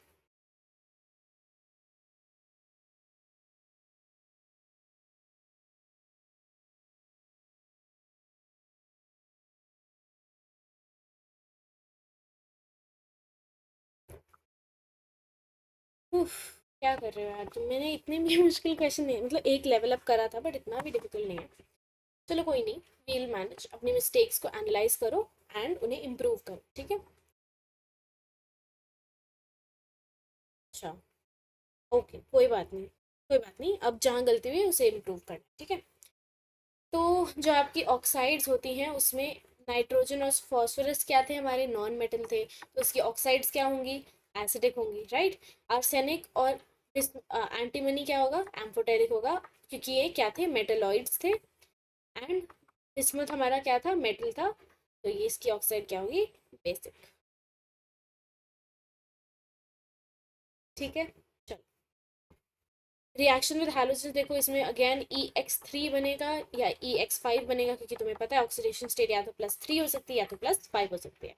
उफ, क्या कर रहे हो यार तुम? मैंने इतने भी मुश्किल क्वेश्चन नहीं, मतलब एक लेवल अप करा था, बट इतना भी डिफिकल्ट नहीं है। चलो कोई नहीं, वील मैनेज। अपनी मिस्टेक्स को एनालाइज करो एंड उन्हें इम्प्रूव करो, ठीक है। अच्छा, ओके, कोई बात नहीं, कोई बात नहीं। अब जहाँ गलती हुई है उसे इम्प्रूव करना, ठीक है। तो जो आपकी ऑक्साइड्स होती हैं उसमें नाइट्रोजन और फॉस्फोरस क्या थे? हमारे नॉन मेटल थे, तो उसकी ऑक्साइड्स क्या होंगी? एसिडिक होंगी, राइट। आर्सेनिक और एंटीमनी क्या होगा? एम्फोटेरिक होगा, क्योंकि ये क्या थे? मेटलॉइड्स थे। एंड बिस्मुथ हमारा क्या था? मेटल था, तो ये इसकी ऑक्साइड क्या होगी? बेसिक, ठीक है। चलो, रिएक्शन विद हैलोजन देखो, इसमें अगेन EX3 बनेगा या EX5 बनेगा, क्योंकि तुम्हें पता है ऑक्सीडेशन स्टेट या तो +3 हो सकती है या तो +5 हो सकती है।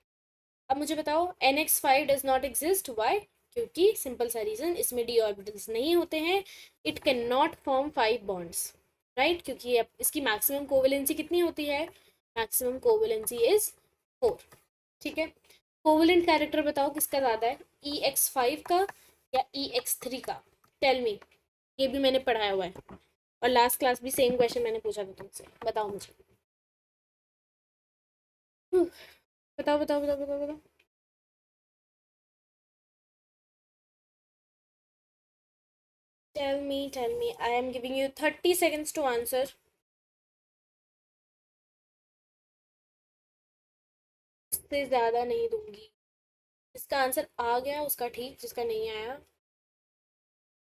अब मुझे बताओ, NX5 does not exist, why? क्योंकि सिंपल सा रीजन, इसमें डी ऑर्बिटल्स नहीं होते हैं, it can not form 5 bonds, right, क्योंकि अब इसकी मैक्सिमम कोवेलेंसी कितनी होती है, मैक्सिमम कोवेलेंसी इज 4। ठीक है, कोवेलेंट कैरेक्टर बताओ किसका ज़्यादा है, EX5 का या EX3 का, टेल मी, ये भी मैंने पढ़ाया हुआ है और लास्ट क्लास भी सेम क्वेश्चन मैंने पूछा था तुमसे, बताओ मुझे। बताओ बताओ बताओ बताओ बताओ। Tell me, I am giving you 30 seconds to answer. इससे ज़्यादा नहीं दूंगी। जिसका आंसर आ गया उसका ठीक, जिसका नहीं आया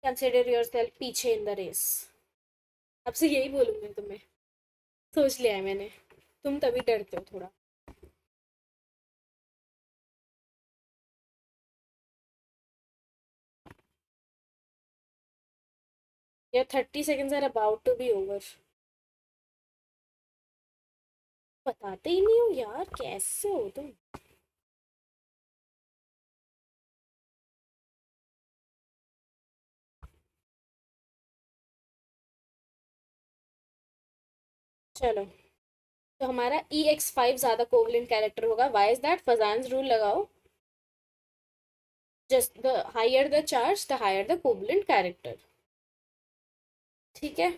कंसिडर योर सेल्फ पीछे इन द रेस। अब से यही बोलूँगी तुम्हें, सोच लिया है मैंने, तुम तभी डरते हो थोड़ा। Your 30 seconds are about to be over. बताते ही नहीं हो यार, कैसे हो तुम। चलो, तो हमारा EX5 ज़्यादा कोवलेंट कैरेक्टर होगा, why is that, Fajans rule लगाओ, just the higher the charge the higher the covalent character. ठीक है,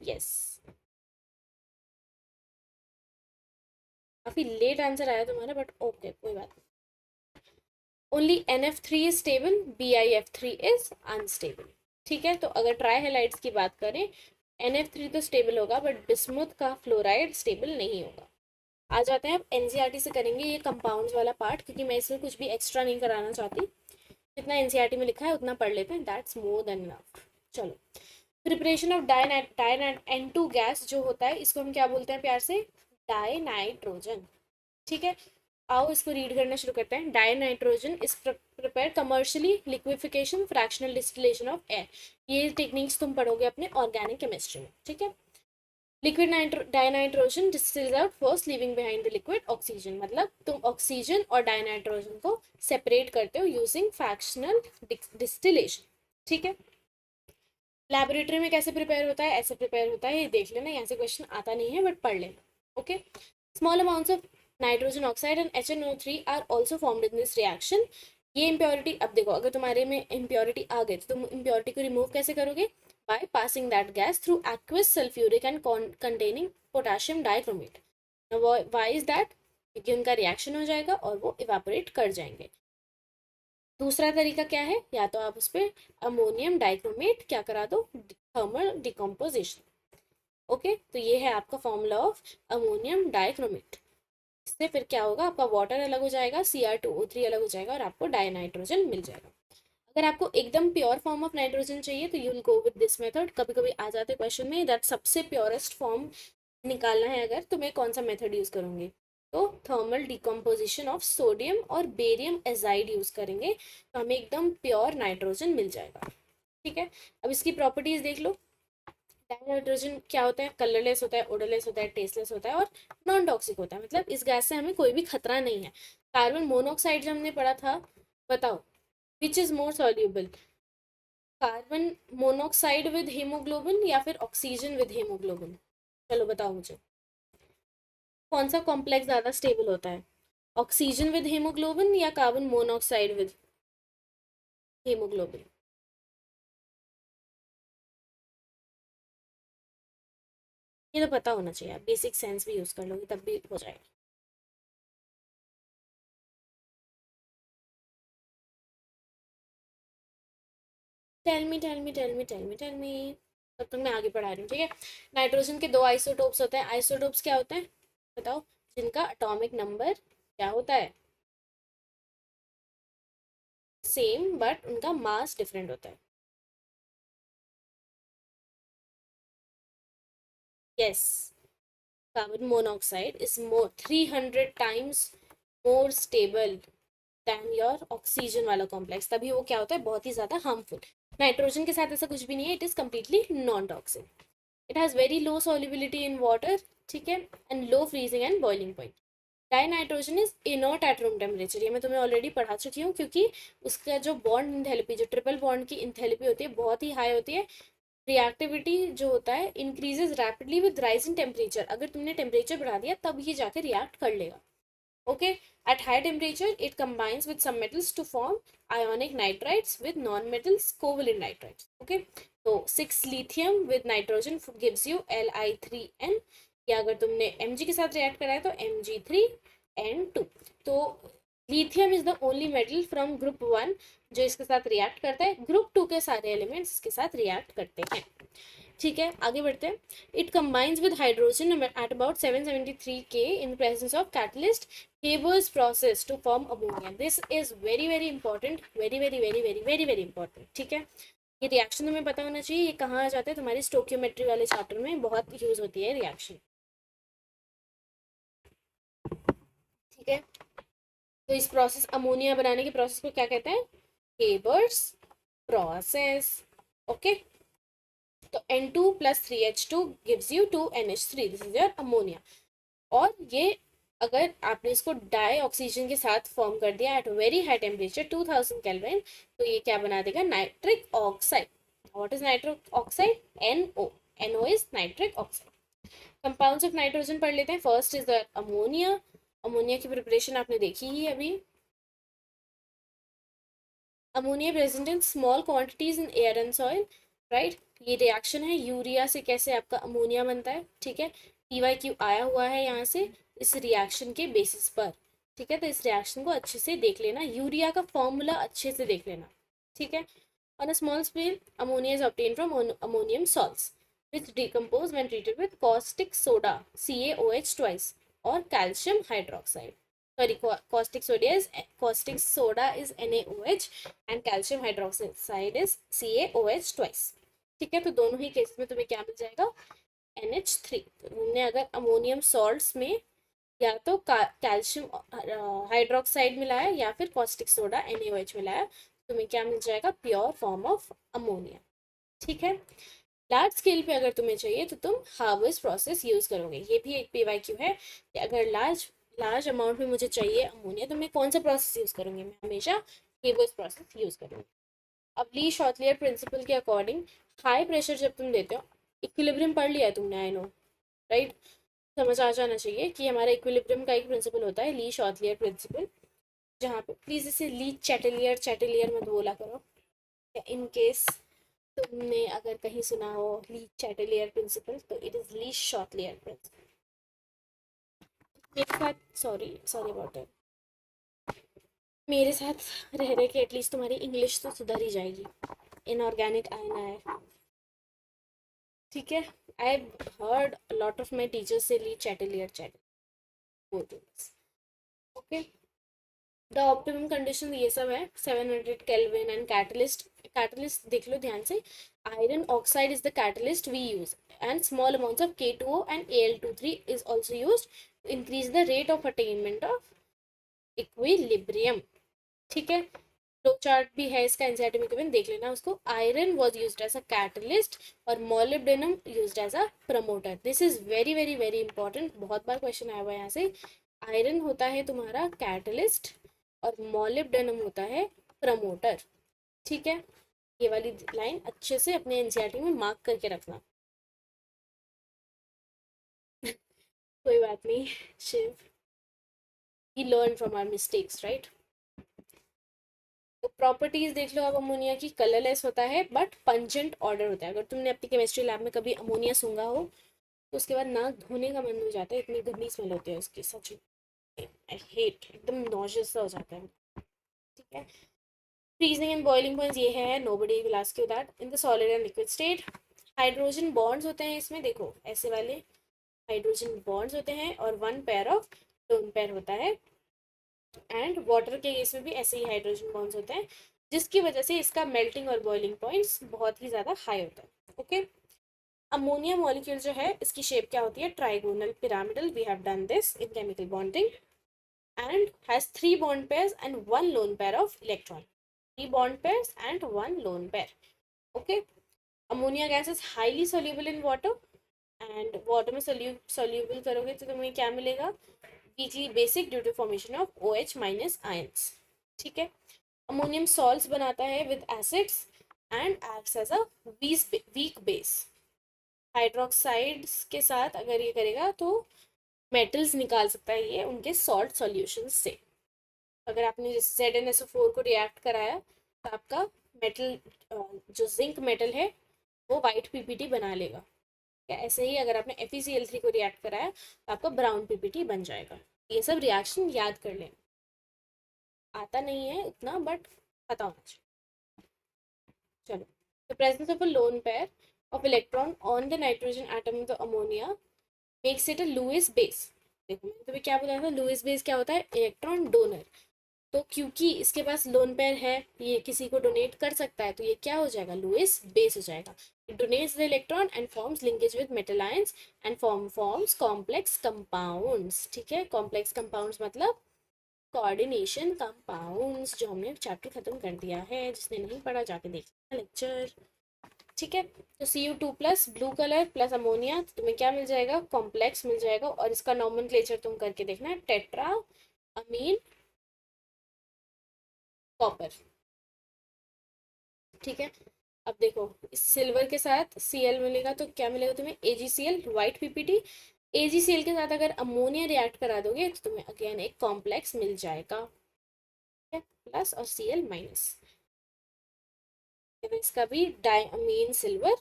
यस। काफी लेट आंसर आया तुम्हारा, बट ओके कोई बात नहीं। Only NF3 is stable, BiF3 is unstable. ठीक है, तो अगर ट्राई हेलाइड्स की बात करें, NF3 तो स्टेबल होगा बट बिस्मुथ का फ्लोराइड स्टेबल नहीं होगा। आ जाते हैं अब NCERT से करेंगे ये कंपाउंड्स वाला पार्ट, क्योंकि मैं इसमें कुछ भी एक्स्ट्रा नहीं कराना चाहती, जितना NCERT में लिखा है उतना पढ़ लेते हैं, दैट्स मोर देन इनफ। चलो, प्रिपरेशन ऑफ N2 गैस जो होता है, इसको हम क्या बोलते हैं प्यार से, डाई नाइट्रोजन। ठीक है, आओ इसको रीड करना शुरू करते हैं। Die nitrogen is prepare commercially liquefaction fractional distillation of air. ये टेक्निक्स तुम पढ़ोगे अपने ऑर्गेनिक केमिस्ट्री में। ठीक है, liquid dinitrogen distils out first leaving behind the liquid oxygen, मतलब तुम ऑक्सीजन और डाइनाइट्रोजन को सेपरेट करते हो यूजिंग फ्रैक्शनल डिस्टिलेशन। ठीक है, लैबोरेटरी में कैसे प्रिपेयर होता है, ऐसे प्रिपेयर होता है, ये देख लेना, यहाँ से क्वेश्चन आता नहीं है बट पढ़ लेना। Okay, small amounts of nitrogen oxide and HNO3 are also formed in this reaction. ये इम्प्योरिटी, अब देखो अगर तुम्हारे में इम्प्योरिटी आ गई तो तुम इम्प्योरिटी को रिमूव कैसे करोगे, by passing that gas through aqueous sulphuric and containing potassium dichromate. Why is that, क्योंकि उनका रिएक्शन हो जाएगा और वो इवेपोरेट कर जाएंगे। दूसरा तरीका क्या है, या तो आप उस पर अमोनियम डाइक्रोमेट क्या करा दो, थर्मल डिकम्पोजिशन। ओके, तो ये है आपका फॉर्मूला ऑफ अमोनियम डाइक्रोमेट। इससे फिर क्या होगा, आपका वाटर अलग हो जाएगा, Cr2O3 अलग हो जाएगा और आपको डाई नाइट्रोजन मिल जाएगा। अगर आपको एकदम प्योर फॉर्म ऑफ नाइट्रोजन चाहिए तो you will go with this method. कभी कभी आ जाते क्वेश्चन में दैट सबसे प्योरेस्ट फॉर्म निकालना है अगर, तो मैं कौन सा मेथड यूज करूंगी, तो थर्मल डिकम्पोजिशन ऑफ सोडियम और बेरियम एजाइड यूज करेंगे, तो हमें एकदम प्योर नाइट्रोजन मिल जाएगा। ठीक है, अब इसकी प्रॉपर्टीज देख लो। नाइट्रोजन क्या होता है, कलरलेस होता है, ओडरलेस होता है, टेस्टलेस होता है और नॉन टॉक्सिक होता है, मतलब इस गैस से हमें कोई भी खतरा नहीं है। कार्बन मोनोऑक्साइड जो हमने पढ़ा था, बताओ which is more soluble, carbon monoxide with haemoglobin या फिर ऑक्सीजन विद हीमोग्लोबिन, चलो बताओ मुझे कौन सा कॉम्प्लेक्स ज़्यादा स्टेबल होता है, ऑक्सीजन विद हीमोग्लोबिन या कार्बन मोनोऑक्साइड विद हीमोग्लोबिन। ये तो पता होना चाहिए, बेसिक सेंस भी यूज़ कर लोगे तब भी हो जाएगा। टेल मी तब तक मैं आगे पढ़ा रही हूँ। ठीक है, नाइट्रोजन के दो आइसोटोप्स होते हैं। आइसोटोप्स क्या होते हैं बताओ, जिनका एटॉमिक नंबर क्या होता है, सेम बट उनका मास डिफरेंट होता है। Yes, carbon monoxide is more 300 times more stable then your oxygen वाला कॉम्प्लेक्स, तभी वो क्या होता है, बहुत ही ज़्यादा हार्मफुल। नाइट्रोजन के साथ ऐसा कुछ भी नहीं है, it is completely non toxic, it has very low solubility in water. ठीक है, and low freezing and boiling point. Die nitrogen is inert at room temperature, ये मैं तुम्हें ऑलरेडी पढ़ा चुकी हूँ, क्योंकि उसका जो बॉन्ड इंथैल्पी, जो ट्रिपल बॉन्ड की इंथैल्पी होती है बहुत ही हाई होती है। रिएक्टिविटी जो होता है increases rapidly with rise in temperature, अगर तुमने टेम्परेचर बढ़ा दिया तब ये जाकर रिएक्ट कर लेगा। Okay, at high temperature it combines with some metals to form ionic nitrides with non metals covalent nitrides. Okay, तो 6 lithium with nitrogen gives you Li3n, या अगर तुमने Mg के साथ रिएक्ट कराया तो Mg3n2। तो lithium is the only metal from group 1 जो इसके साथ रिएक्ट करता है, ग्रुप 2 के सारे एलिमेंट्स इसके साथ रिएक्ट करते हैं। ठीक है, आगे बढ़ते हैं। It combines with hydrogen at about 773 K in presence of catalyst Haber's process to form ammonia. This is very very important, very very very very very very important. ठीक है, ये रिएक्शन तुम्हें पता होना चाहिए, ये कहाँ आ जाता है तुम्हारी स्टोकियोमेट्री वाले चैप्टर में बहुत यूज होती है रिएक्शन। ठीक है, तो इस प्रोसेस अमोनिया बनाने के प्रोसेस को क्या कहते हैं? Haber's process. ओके, तो N2 + 3H2 gives you 2NH3, this is your ammonia. और ये अगर आपने इसको डाई ऑक्सीजन के साथ फॉर्म कर दिया at very high temperature 2000 kelvin, तो ये क्या बना देगा? Nitric oxide. What is nitric oxide? NO। NO is nitric oxide. Compounds of nitrogen पढ़ लेते हैं। First is the ammonia. Ammonia की प्रिपरेशन आपने देखी ही अभी। Ammonia present in small quantities in air and soil, right. ये रिएक्शन है यूरिया से कैसे आपका अमोनिया बनता है। ठीक है, PYQ आया हुआ है यहाँ से इस रिएक्शन के बेसिस पर। ठीक है, तो इस रिएक्शन को अच्छे से देख लेना, यूरिया का फॉर्मूला अच्छे से देख लेना। ठीक है, on a small scale ammonia is obtain from ammonium salts which decompose when treated with caustic soda CaOH twice or calcium hydroxide. Sorry, caustic soda is NaOH and calcium hydroxide is CaOH twice. ठीक है, तो दोनों ही case में तुम्हें क्या मिल जाएगा? NH3। तो तुमने अगर अमोनियम सॉल्ट्स में या तो कैल्शियम हाइड्रोक्साइड मिलाया या फिर कॉस्टिक सोडा NaOH मिलाया, तुम्हें क्या मिल जाएगा? Pure form of ammonia. ठीक है, लार्ज स्केल पे अगर तुम्हें चाहिए तो तुम हार्वेस्ट प्रोसेस यूज करोगे। ये भी एक PYQ है कि अगर लार्ज लार्ज अमाउंट में मुझे चाहिए अमोनिया तो मैं कौन सा प्रोसेस यूज करूंगी? मैं हमेशा हार्वेस्ट प्रोसेस यूज करूंगी। अब ली शॉर्टलियर प्रिंसिपल के अकॉर्डिंग हाई प्रेशर जब तुम देते हो, इक्विलिब्रियम पढ़ लिया है तुमने, आई नो, राइट। समझ आ जाना चाहिए कि हमारा इक्विलिब्रियम का एक प्रिंसिपल होता है ली शॉर्टलियर प्रिंसिपल, जहाँ पे प्लीज इसे ली चैटेलियर चैटेलियर मत बोला करो, इन केस तुमने अगर कहीं सुना हो ली चैटेलियर प्रिंसिपल, तो इट इज ली शॉर्टलियर प्रिंसिपल। मेरे साथ सॉरी सॉरी अबाउट इट, मेरे साथ रह रहे कि एटलीस्ट तुम्हारी इंग्लिश तो सुधर ही जाएगी। इनऑर्गेनिक आना है, ठीक है। I heard lot of my teachers से ली चैटेलियर चैटेलियर, ओके। द ऑप्टिमम कंडीशन ये सब है 700 केल्विन एंड कैटलिस्ट। कैटलिस्ट देख लो ध्यान से, iron oxide is the catalyst we use and small amounts of K2O and Al2,3 is also use to increase the rate of attainment of equilibrium. ठीक है, flow chart भी है इसका NCERT में, कभी देख लेना उसको। Iron was used as a catalyst और molybdenum used as a promoter. This is very very very important, बहुत बार क्वेश्चन आया हुआ है यहाँ से। आयरन होता है तुम्हारा कैटलिस्ट और मोलिब्डेनम होता है प्रमोटर। ठीक है, ये वाली लाइन अच्छे से अपने एनसीईआरटी में मार्क करके रखना। कोई बात नहीं Shiv, we learn from our mistakes, right. तो प्रॉपर्टीज देख लो अब अमोनिया की। कलरलेस होता है बट पंजेंट ऑर्डर होता है। अगर तुमने अपनी केमिस्ट्री लैब में कभी अमोनिया सूंघा हो तो उसके बाद नाक धोने का मन हो जाता है, इतनी गंदी स्मेल होती है उसकी, सच में आई हेट, एकदम नॉजियस सा हो जाता है। ठीक है, फ्रीजिंग एंड बॉइलिंग पॉइंट्स ये है, nobody will ask you that. In the solid and liquid state hydrogen bonds होते हैं इसमें, देखो ऐसे वाले हाइड्रोजन बॉन्ड्स होते हैं और 1 पेयर ऑफ लोन पेयर होता है। एंड वाटर के केस में भी ऐसे ही हाइड्रोजन बॉन्ड्स होते हैं, जिसकी वजह से इसका मेल्टिंग और बॉइलिंग पॉइंट्स बहुत ही ज़्यादा हाई होता है। ओके, अमोनिया मॉलिक्यूल जो है इसकी शेप क्या होती है? Trigonal pyramidal, we have done this in chemical bonding, and has 3 bond pairs and 1 lone pair of electron. 3 bond pairs and 1 lone pair. Okay, ammonia gas is highly soluble in water, and water में soluble करोगे तो तुम्हें क्या मिलेगा? Weakly basic due to formation of OH minus ions. ठीक है। Ammonium salts बनाता है with acids and acts as a weak base. Hydroxides के साथ अगर ये करेगा तो मेटल्स निकाल सकता है ये उनके सॉल्ट सॉल्यूशन से। अगर आपने जैसे ZnSO4 को रिएक्ट कराया तो आपका मेटल जो जिंक मेटल है वो वाइट पीपीटी बना लेगा। ऐसे ही अगर आपने FeCl3 को रिएक्ट कराया तो आपका ब्राउन पीपीटी बन जाएगा। ये सब रिएक्शन याद कर लें, आता नहीं है उतना बट पता होना चाहिए। चलो, the presence of a lone pair of electron on the nitrogen atom of the ammonia makes it a Lewis base। देखो मैंने तुम्हें क्या बताया था, लुईस बेस क्या होता है, इलेक्ट्रॉन डोनर। तो क्योंकि इसके पास लोन पेयर है, ये किसी को डोनेट कर सकता है, तो ये क्या हो जाएगा, लुईस बेस हो जाएगा। It donates the electron and forms linkage with metal ions and forms complex compounds. ठीक है, कॉम्प्लेक्स कंपाउंड्स मतलब कोऑर्डिनेशन कंपाउंड्स, जो हमने चैप्टर खत्म कर दिया है, जिसने नहीं पढ़ा जाके देखना लेक्चर। ठीक है, तो Cu2 plus blue colour plus ammonia, तो तुम्हें क्या मिल जाएगा, कॉम्प्लेक्स मिल जाएगा। और इसका नॉमेनक्लेचर तुम करके देखना है, टेट्रा अमीन कॉपर। ठीक है, अब देखो इस सिल्वर के साथ Cl मिलेगा तो क्या मिलेगा तुम्हें, AgCl व्हाइट पीपीटी। AgCl के साथ अगर अमोनिया रिएक्ट करा दोगे तो तुम्हें अगेन एक कॉम्प्लेक्स मिल जाएगा, प्लस और Cl माइनस। इसका भी डायमीन सिल्वर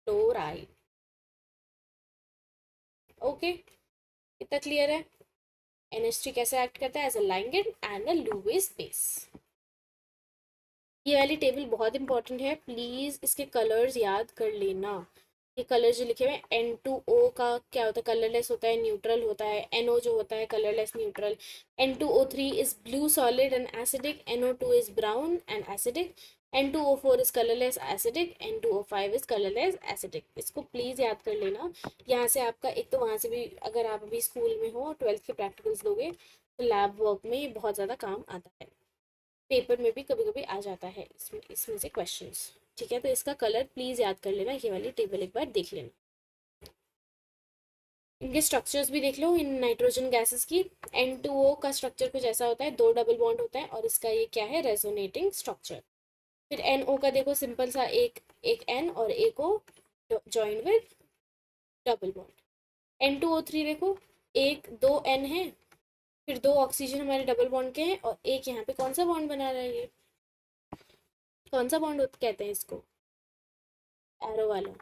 क्लोराइड। ओके, इतना क्लियर है। NH3 कैसे एक्ट करता है, as a ligand and a Lewis base. ये वाली टेबल बहुत इंपॉर्टेंट है, प्लीज इसके कलर्स याद कर लेना। ये कलर जो लिखे हुए हैं, N2O का क्या होता है, कलरलेस होता है, न्यूट्रल होता है। NO जो होता है colourless neutral. N2O3 is blue solid and acidic. NO2 is brown and acidic. N2O4 is colourless acidic. N2O5 is colourless acidic. इसको प्लीज याद कर लेना। यहाँ से आपका एक तो वहाँ से भी, अगर आप अभी स्कूल में हो 12th के प्रैक्टिकल्स दोगे तो लैब वर्क में ये बहुत ज़्यादा काम आता है, पेपर में भी कभी कभी आ जाता है इसमें से क्वेश्चंस। ठीक है, तो इसका कलर प्लीज याद कर लेना, ये वाली टेबल एक बार देख लेना। इनके स्ट्रक्चर्स भी देख लो इन नाइट्रोजन गैसेस की। N2O का स्ट्रक्चर कुछ ऐसा होता है, दो डबल बॉन्ड होता है और इसका ये क्या है, रेजोनेटिंग स्ट्रक्चर। फिर NO का देखो सिंपल सा, एक एक N और एक O joined with double bond. N2O3 देखो, एक दो N है, फिर दो ऑक्सीजन हमारे डबल बॉन्ड के हैं और एक यहाँ पे कौन सा बॉन्ड बना रहा है, ये कौन सा बॉन्ड कहते हैं इसको, एरो वाला।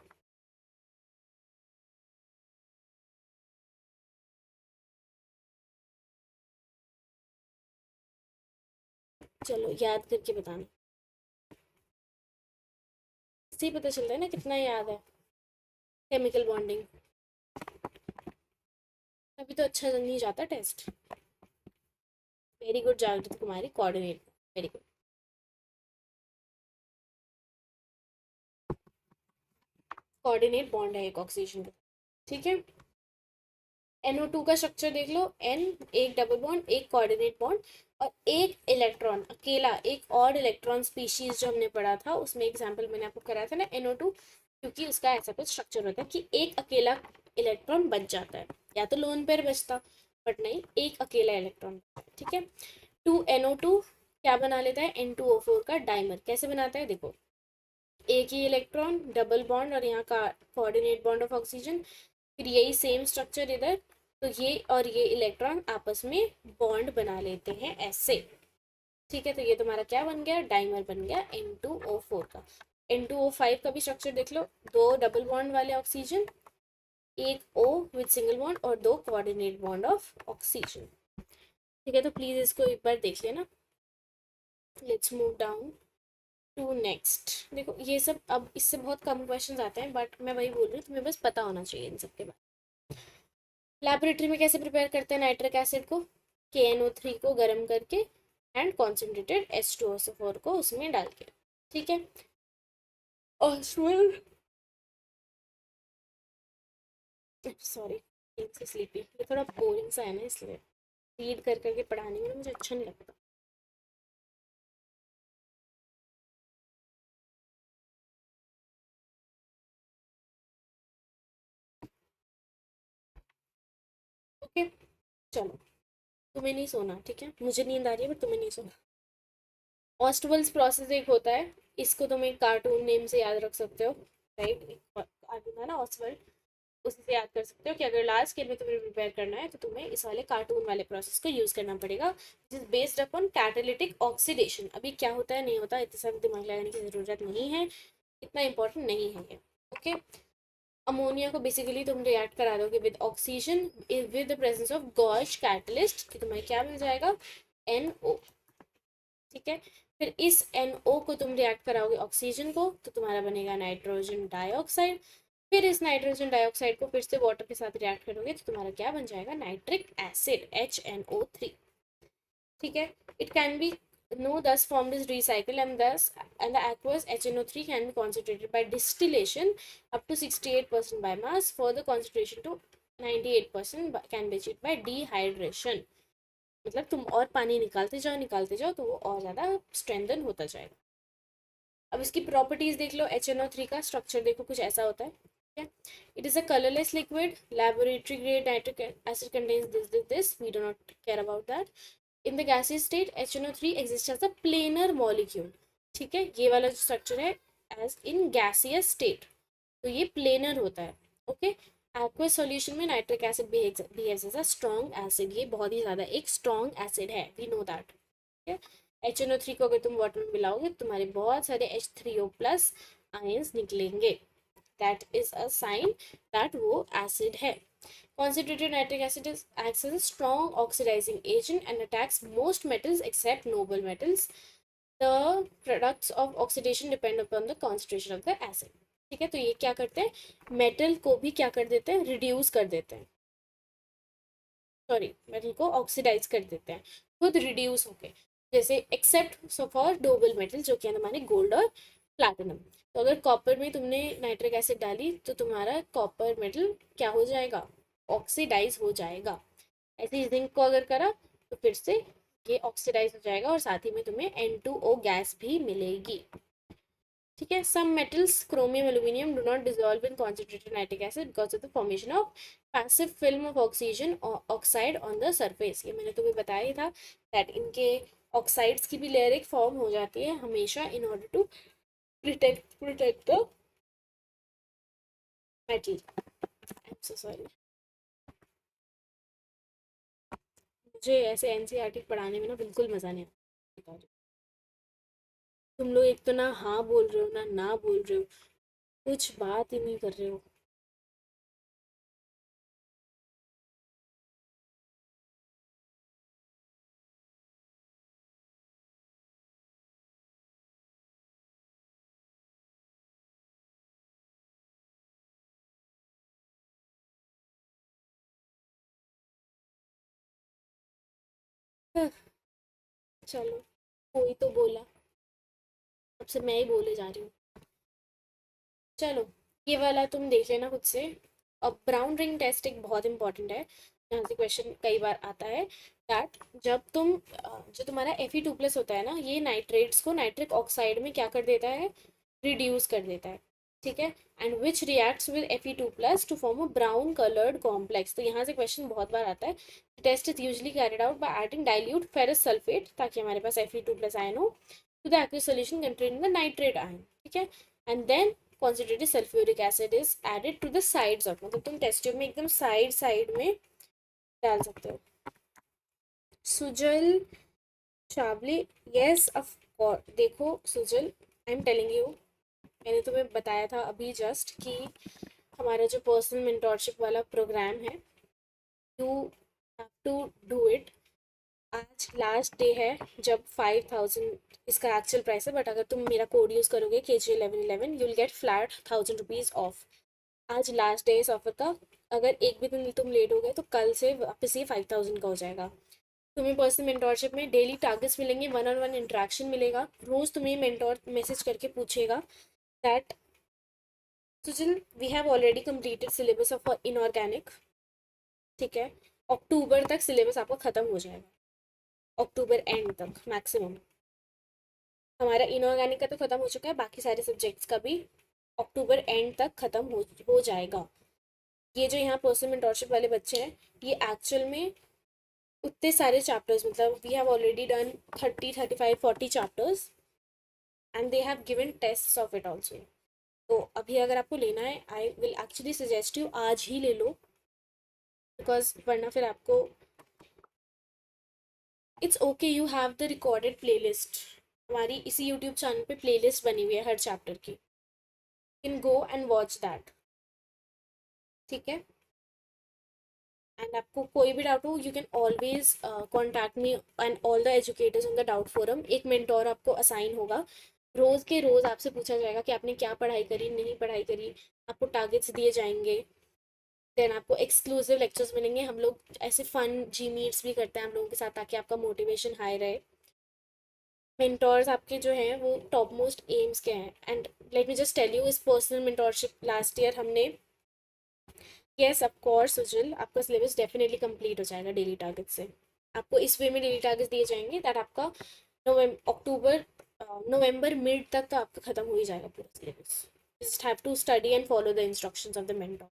चलो याद करके बताना, इससे ही पता चलता है ना कितना याद है। केमिकल बॉन्डिंग, अभी तो अच्छा नहीं जाता test. Very good Jagriti Kumari, coordinate, very good. Coordinate bond है एक ऑक्सीजन का। ठीक है, NO2 का स्ट्रक्चर देख लो, N एक डबल बॉन्ड, एक कोऑर्डिनेट बॉन्ड और एक इलेक्ट्रॉन अकेला, एक और इलेक्ट्रॉन स्पीशीज जो हमने पढ़ा था उसमें एग्जांपल मैंने आपको कराया था ना NO2, क्योंकि उसका ऐसा कुछ स्ट्रक्चर होता है कि एक अकेला इलेक्ट्रॉन बच जाता है, या तो लोन पेयर बचता, बट नहीं, एक अकेला इलेक्ट्रॉन। ठीक है, 2NO2 क्या बना लेता है, N2O4 का डाइमर। कैसे बनाता है देखो, एक ही इलेक्ट्रॉन डबल बॉन्ड और यहाँ का कोऑर्डिनेट बॉन्ड ऑफ ऑक्सीजन, फिर यही सेम स्ट्रक्चर इधर, तो ये और ये इलेक्ट्रॉन आपस में बॉन्ड बना लेते हैं ऐसे। ठीक है, तो ये तुम्हारा क्या बन गया, डाइमर बन गया N2O4 का। N2O5 का भी स्ट्रक्चर देख लो, दो डबल बॉन्ड वाले ऑक्सीजन, एक O विद सिंगल बॉन्ड और दो कोऑर्डिनेट बॉन्ड ऑफ ऑक्सीजन। ठीक है, तो प्लीज इसको एक बार देख लेना। Let's move down to next. देखो ये सब अब इससे बहुत कम क्वेश्चन आते हैं, बट मैं वही बोल रही हूँ, तुम्हें बस पता होना चाहिए इन सब के बारे में। लैबोरेटरी में कैसे प्रिपेयर करते हैं नाइट्रिक एसिड को, KNO3 को गर्म करके एंड कॉन्सेंट्रेटेड H2SO4 को उसमें डाल के। ठीक है, और सॉरी से स्लीपी, ये थोड़ा बोरिंग सा है ना, इसलिए रीड कर करके पढ़ाने में मुझे अच्छा नहीं लगता। ओके, चलो, तुम्हें नहीं सोना, ठीक है, मुझे नींद आ रही है, बट तुम्हें नहीं सोना। ऑस्टवल्स प्रोसेस एक होता है, इसको तुम एक कार्टून नेम से याद रख सकते हो, राइट? एक कार्टून है ना ऑस्वल्ड, उसी से याद कर सकते हो कि अगर लार्ज स्केल में तुम्हें प्रिपेयर करना है तो तुम्हें इस वाले कार्टून वाले प्रोसेस को यूज करना पड़ेगा, which is based upon catalytic oxidation. अभी क्या होता है नहीं होता इतना सारा दिमाग लगाने की जरूरत नहीं है, इतना इंपॉर्टेंट नहीं है ये। ओके, अमोनिया को बेसिकली तुम रिएक्ट करा दोगे with oxygen with the presence of gosh catalyst, कि तुम्हें क्या मिल जाएगा, NO। ठीक है, फिर इस NO को तुम रिएक्ट कराओगे ऑक्सीजन को, तो तुम्हारा बनेगा नाइट्रोजन डाइऑक्साइड। फिर इस नाइट्रोजन डाइऑक्साइड को फिर से वाटर के साथ रिएक्ट करोगे तो तुम्हारा क्या बन जाएगा, नाइट्रिक एसिड HNO3। ठीक है, it can be no thus formed is recycled, and the aqueous HNO3 can be concentrated by distillation up to 68% by mass. Further concentration to 98% can be achieved by dehydration। मतलब तुम और पानी निकालते जाओ तो वो और ज़्यादा स्ट्रेंथन होता जाएगा। अब इसकी प्रॉपर्टीज देख लो, HNO3 का स्ट्रक्चर देखो, कुछ ऐसा होता है, ठीक है। It is a colourless liquid, laboratory grade nitric acid contains this, we do not care about that. In the gaseous state HNO3 exist as a planar molecule. ठीक है, ये वाला जो स्ट्रक्चर है एज इन गैसियस स्टेट, तो ये planar होता है। ओके, एक्वस सॉल्यूशन में nitric acid behaves as a strong acid, ये बहुत ही ज़्यादा एक स्ट्रॉन्ग एसिड है, वी नो दैट। ठीक है, HNO3 को अगर तुम वाटर में मिलाओगे तो तुम्हारे बहुत सारे H3O+ आयंस निकलेंगे, that is a sign that वो एसिड है। Concentrated nitric acid acts as a strong oxidizing agent and attacks most metals except noble metals. The products of oxidation depend upon the concentration of the acid। ठीक है, तो ये क्या करते हैं, metal को भी क्या कर देते हैं, रिड्यूस कर देते हैं, सॉरी, मेटल को ऑक्सीडाइज कर देते हैं खुद रिड्यूस होके, जैसे एक्सेप्ट फॉर नोबल मेटल जो कि हमारे गोल्ड और प्लैटिनम। तो अगर कॉपर में तुमने नाइट्रिक एसिड डाली तो तुम्हारा कॉपर मेटल क्या हो जाएगा, ऑक्सीडाइज हो जाएगा। ऐसे ही जिंक को अगर करा तो फिर से ये ऑक्सीडाइज हो जाएगा और साथ ही में तुम्हें N2O गैस भी मिलेगी। ठीक है, some metals chromium aluminium do not dissolve in concentrated nitric acid because of the formation of passive film of oxygen oxide on the surface. ये मैंने तुम्हें बताया ही था दैट इनके ऑक्साइड्स की भी लेयर एक फॉर्म हो जाती है हमेशा in order to protect the metal. I am so sorry, मुझे ऐसे NCERT पढ़ाने में ना बिल्कुल मज़ा नहीं आता। तुम लोग एक तो ना हाँ बोल रहे हो ना ना बोल रहे हो, कुछ बात ही नहीं कर रहे हो। हाँ, चलो, कोई तो बोला, अब से मैं ही बोले जा रही हूँ। चलो, ये वाला तुम देख लेना खुद से। अब ब्राउन रिंग टेस्ट एक बहुत इंपॉर्टेंट है, यहाँ से क्वेश्चन कई बार आता है दैट जब तुम जो तुम्हारा Fe2+ होता है ना, ये नाइट्रेट्स को नाइट्रिक ऑक्साइड में क्या कर देता है, रिड्यूस कर देता है। ठीक है, and which reacts with Fe2+ to form a brown coloured complex. तो यहाँ से क्वेश्चन बहुत बार आता है। Test is usually carried out by adding dilute ferrous sulphate, ताकि हमारे पास Fe2+ आयन हो, to the aqueous solution containing the nitrate ion. ठीक है, and then concentrated sulfuric acid is added to the sides of, मतलब तुम test tube में एकदम साइड में डाल सकते हो। सुजल चावले, यस ऑफ कोर्स। देखो Sujal, I am telling you, मैंने तुम्हें बताया था अभी जस्ट कि हमारा जो पर्सनल मेंटोरशिप वाला प्रोग्राम है, you have to do it. आज लास्ट डे है जब 5000 इसका एक्चुअल प्राइस है, बट अगर तुम मेरा कोड यूज़ करोगे KG1111 you will get flat 1000 rupees of. आज लास्ट डे इस ऑफर का, अगर एक भी दिन तुम लेट हो गए तो कल से वापस ये 5000 का हो जाएगा। तुम्हें पर्सनल मेंटोरशिप में डेली टारगेट्स मिलेंगे, 1-on-1 इंटरेक्शन मिलेगा, रोज़ तुम्हें मेंटोर मैसेज करके पूछेगा that Sujal we have already completed syllabus of inorganic. ठीक है, अक्टूबर तक सिलेबस आपका ख़त्म हो जाएगा, अक्टूबर एंड तक मैक्सिमम। हमारा इनऑर्गेनिक का तो ख़त्म हो चुका है, बाकी सारे सब्जेक्ट्स का भी अक्टूबर एंड तक ख़त्म हो जाएगा। ये जो यहाँ पर्सनल मेंटोरशिप वाले बच्चे हैं, ये एक्चुअल में उतने सारे चैप्टर्स, मतलब we have already done 30, 35, 40 chapters and they have given tests of it also. तो अभी अगर आपको लेना है, I will actually suggest you आज ही ले लो, बिकॉज वरना फिर आपको, it's okay, you have the recorded playlist. हमारी इसी यूट्यूब चैनल पे प्लेलिस्ट बनी हुई है हर चैप्टर की, can go and watch that. ठीक है, एंड आपको कोई भी डाउट हो, you can always contact me and all the educators on the doubt forum. एक मेंटोर आपको असाइन होगा, रोज़ के रोज़ आपसे पूछा जाएगा कि आपने क्या पढ़ाई करी, नहीं पढ़ाई करी, आपको टारगेट्स दिए जाएंगे। देन आपको एक्सक्लूसिव लेक्चर्स मिलेंगे। हम लोग ऐसे फन जी मीट्स भी करते हैं हम लोगों के साथ, ताकि आपका मोटिवेशन हाई रहे। मेंटोर्स आपके जो हैं वो टॉप मोस्ट एम्स के हैं। And let me just tell you, इस पर्सनल मेंटोरशिप लास्ट ईयर हमने, यस ऑफ कोर्स सुजल, आपका सिलेबस डेफिनेटली कंप्लीट हो जाएगा डेली टारगेट से। आपको इस वे में डेली टारगेट्स दिए जाएंगे दैट आपका नवंबर मिड तक तो आपका खत्म हो ही जाएगा पूरा syllabus. Just have to study and follow the instructions of the mentor.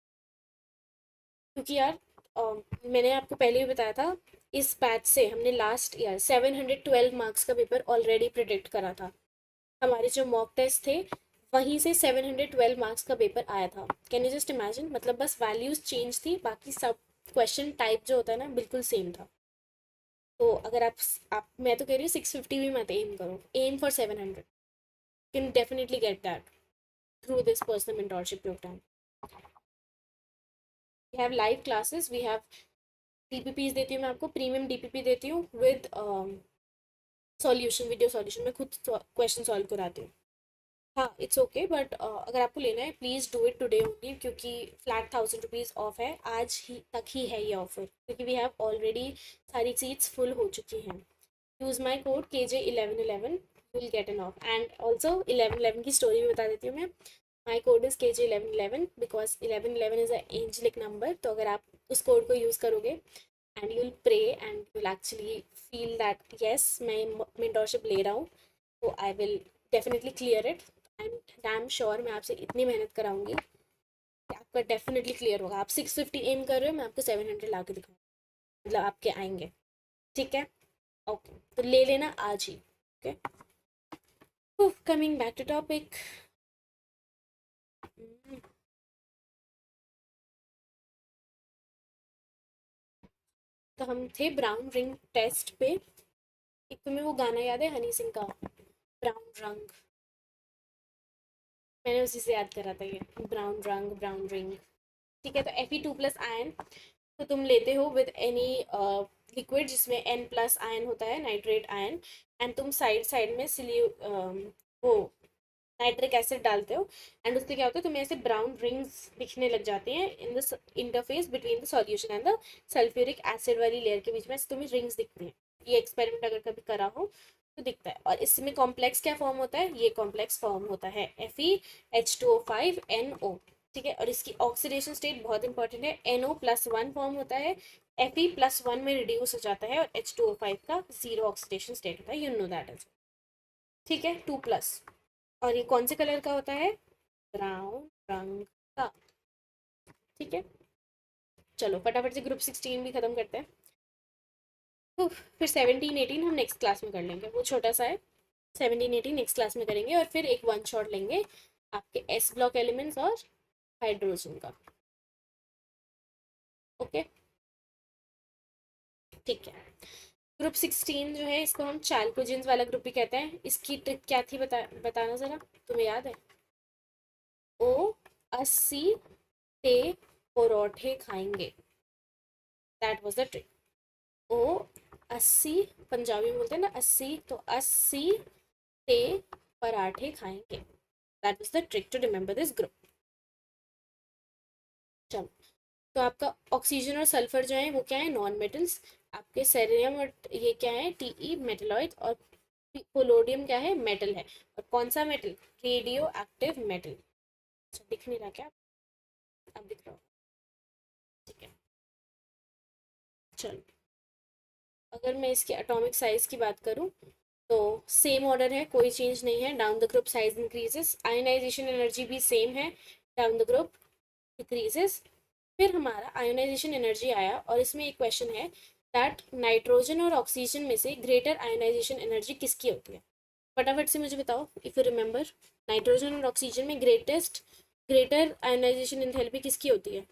क्योंकि यार मैंने आपको पहले भी बताया था, इस बैच से हमने लास्ट ईयर 712 मार्क्स का पेपर ऑलरेडी प्रिडिक्ट करा था। हमारे जो मॉक टेस्ट थे वहीं से 712 मार्क्स का पेपर आया था। कैन यू जस्ट इमेजिन, मतलब बस वैल्यूज चेंज थी, बाकी सब क्वेश्चन टाइप जो होता है ना बिल्कुल सेम था। तो अगर आप मैं तो कह रही हूँ 650 भी मत एम करो, aim for 700, can definitely get that through this personal mentorship program. We have live classes, we have DPPs देती हूँ मैं आपको, प्रीमियम डीपीपी देती हूँ विद सॉल्यूशन, वीडियो सॉल्यूशन। मैं खुद क्वेश्चन सॉल्व कराती हूँ। हाँ इट्स ओके, बट अगर आपको लेना है please do it today only, क्योंकि फ्लैट 1000 रुपीज़ ऑफ है, आज ही तक ही है ये ऑफर, क्योंकि वी हैव ऑलरेडी सारी सीट्स फुल हो चुकी हैं। Use my code KJ1111, will get an of. And also 1111 की स्टोरी भी बता देती हूँ मैं। My code is KJ1111 because 1111 is a angelic number. तो अगर आप उस कोड को यूज़ करोगे and you will pray and you will actually feel that yes मैं मेंटोरशिप ले रहा हूँ, तो I will definitely clear it. And damn sure मैं आपसे इतनी मेहनत कराऊंगी कि आपका डेफिनेटली क्लियर होगा। आप 650 एम कर रहे हो, मैं आपको 700 ला के दिखाऊंगी, मतलब आपके आएंगे। ठीक है, ओके, तो ले लेना आज ही। Okay, coming back to topic. तो हम थे ब्राउन रिंग टेस्ट पे। एक तुम्हें वो गाना याद है हनी सिंह का, ब्राउन रंग? मैंने उसी से याद करा था ये, ब्राउन रंग ब्राउन रिंग। ठीक है, तो Fe2+ आयन तो तुम लेते हो विद एनी लिक्विड जिसमें N+ आयन होता है, नाइट्रेट आयन। एंड तुम साइड साइड में वो नाइट्रिक एसिड डालते हो, एंड उससे क्या होता है, तुम्हें ऐसे ब्राउन रिंग्स दिखने लग जाती हैं in the interface between the solution and the sulphuric acid वाली लेयर के बीच में तुम्हें रिंग्स दिखती हैं। ये एक्सपेरिमेंट अगर कभी करा हो तो दिखता है। और इसमें कॉम्प्लेक्स क्या फॉर्म होता है, ये कॉम्प्लेक्स फॉर्म होता है FeH2O5NO। ठीक है, और इसकी ऑक्सीडेशन स्टेट बहुत इंपॉर्टेंट है, NO+1 फॉर्म होता है, Fe+1 में रिड्यूस हो जाता है, और H2O5 का जीरो ऑक्सीडेशन स्टेट होता है, यू नो दैट इज। ठीक है, 2+। और ये कौन से कलर का होता है, ब्राउन रंग का। ठीक है, चलो फटाफट से ग्रुप 16 भी खत्म करते हैं। फिर 17, 18 हम नेक्स्ट क्लास में कर लेंगे, वो छोटा सा है। 17, 18 नेक्स्ट क्लास में करेंगे, और फिर एक वन शॉट लेंगे आपके S ब्लॉक एलिमेंट्स और हाइड्रोजन का। ओके, ठीक है। ग्रुप 16 जो है इसको हम चैल्कोजेंस वाला ग्रुप भी कहते हैं। इसकी ट्रिक क्या थी, बताना जरा, तुम्हें याद है? O80 ते परोठे खाएंगे, that was the trick. O80, Punjabi में बोलते हैं ना 80, तो 80 ते पराठे खाएंगे, that was the trick to remember this group. चलो, तो आपका ऑक्सीजन और सल्फर जो है वो क्या है, नॉन मेटल्स। आपके सेरियम और ये क्या है, Te मेटेलॉइड, और पोलोडियम क्या है, मेटल है। और कौन सा मेटल, रेडियो एक्टिव मेटल। अच्छा दिख नहीं रहा क्या, अब दिख रहा हो? ठीक है, चलो, अगर मैं इसकी एटॉमिक साइज की बात करूं तो सेम ऑर्डर है, कोई चेंज नहीं है। Down the group size increases, ionisation energy भी सेम है, डाउन द ग्रुप डिक्रीजेस। फिर हमारा आयोनाइजेशन एनर्जी आया, और इसमें एक क्वेश्चन है दैट नाइट्रोजन और ऑक्सीजन में से ग्रेटर आयोनाइजेशन एनर्जी किसकी होती है? फटाफट से मुझे बताओ इफ यू रिमेंबर, नाइट्रोजन और ऑक्सीजन में ग्रेटर आयोनाइजेशन एंथैल्पी किसकी होती है?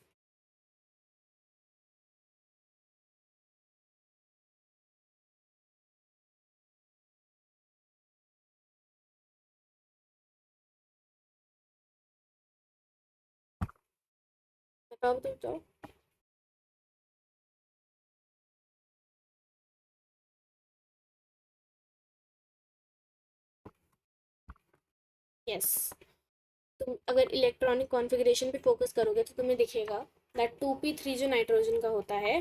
बताओ बताओ बताओ। यस, तुम अगर इलेक्ट्रॉनिक कॉन्फ़िगरेशन पे फोकस करोगे तो तुम्हें दिखेगा दैट 2p3 जो नाइट्रोजन का होता है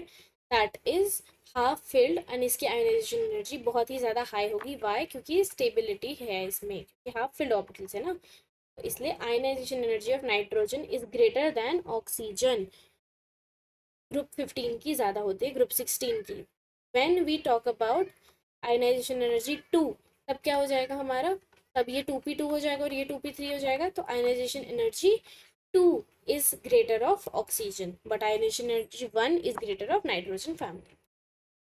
that is half filled and इसकी आयोनाइजेशन एनर्जी बहुत ही ज़्यादा हाई होगी। वाई? क्योंकि स्टेबिलिटी है इसमें, क्योंकि हाफ फिल्ड ऑर्बिटल्स है ना, तो इसलिए ionisation energy of nitrogen is greater than oxygen. Group 15 की ज़्यादा होती है ग्रुप 16 की। When we talk about ionisation energy 2, तब क्या हो जाएगा हमारा? तब ये 2p2 हो जाएगा और ये 2p3 हो जाएगा, तो ionisation energy 2 is greater of oxygen but ionisation energy 1 is greater of nitrogen family.